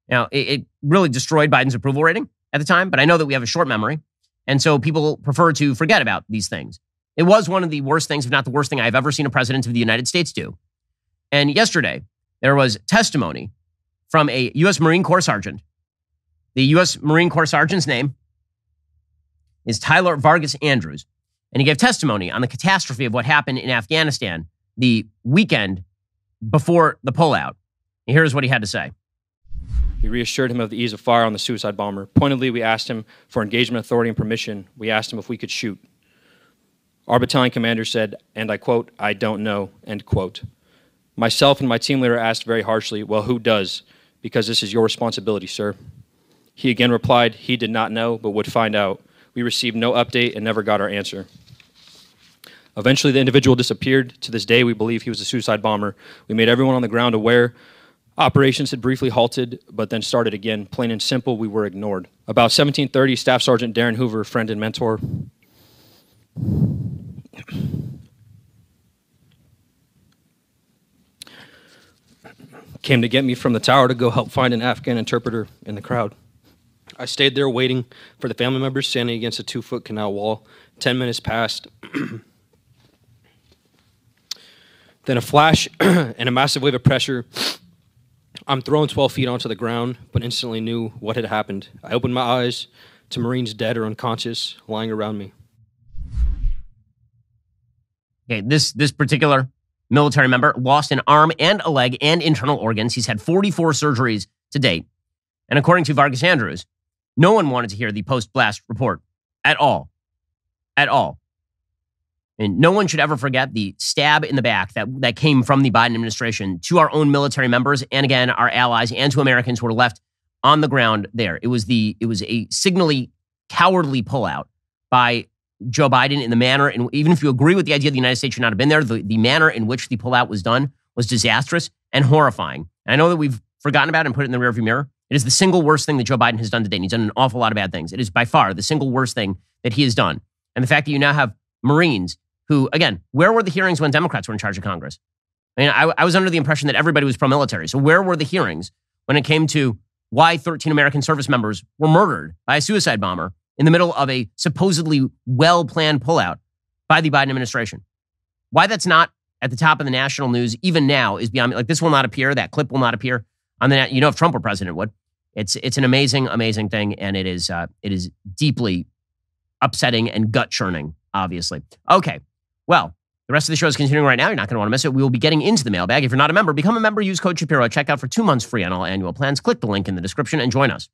Now, it really destroyed Biden's approval rating at the time, but I know that we have a short memory, and so people prefer to forget about these things. It was one of the worst things, if not the worst thing I've ever seen a president of the United States do. And yesterday, there was testimony from a U.S. Marine Corps sergeant. The U.S. Marine Corps sergeant's name is Tyler Vargas Andrews, and he gave testimony on the catastrophe of what happened in Afghanistan the weekend before the pullout. And here's what he had to say. We reassured him of the ease of fire on the suicide bomber. Pointedly, we asked him for engagement authority and permission. We asked him if we could shoot. Our battalion commander said, and I quote, "I don't know," end quote. Myself and my team leader asked very harshly, well, who does? Because this is your responsibility, sir. He again replied he did not know, but would find out. We received no update and never got our answer. Eventually, the individual disappeared. To this day, we believe he was a suicide bomber. We made everyone on the ground aware. Operations had briefly halted, but then started again. Plain and simple, we were ignored. About 1730, Staff Sergeant Darren Hoover, friend and mentor, came to get me from the tower to go help find an Afghan interpreter in the crowd. I stayed there waiting for the family members standing against a 2-foot canal wall. 10 minutes passed. Then a flash and a massive wave of pressure. I'm thrown 12 feet onto the ground, but instantly knew what had happened. I opened my eyes to Marines dead or unconscious lying around me. Okay, this particular military member lost an arm and a leg and internal organs. He's had 44 surgeries to date. And according to Vargas Andrews, no one wanted to hear the post-blast report at all. At all. And no one should ever forget the stab in the back that came from the Biden administration to our own military members and, again, our allies and to Americans who were left on the ground there. It was a signally cowardly pullout by Joe Biden in the manner, and even if you agree with the idea the United States should not have been there, the manner in which the pullout was done was disastrous and horrifying. And I know that we've forgotten about it and put it in the rearview mirror. It is the single worst thing that Joe Biden has done to date. And he's done an awful lot of bad things. It is by far the single worst thing that he has done. And the fact that you now have Marines who, again, where were the hearings when Democrats were in charge of Congress? I mean, I was under the impression that everybody was pro-military. So where were the hearings when it came to why 13 American service members were murdered by a suicide bomber in the middle of a supposedly well-planned pullout by the Biden administration? Why that's not at the top of the national news even now is beyond me. Like, this will not appear. That clip will not appear on the net. You know, if Trump were president, it would. It's an amazing, amazing thing, and it is deeply upsetting and gut-churning, obviously. Okay, well, the rest of the show is continuing right now. You're not going to want to miss it. We will be getting into the mailbag. If you're not a member, become a member. Use code Shapiro. Check out for 2 months free on all annual plans. Click the link in the description and join us.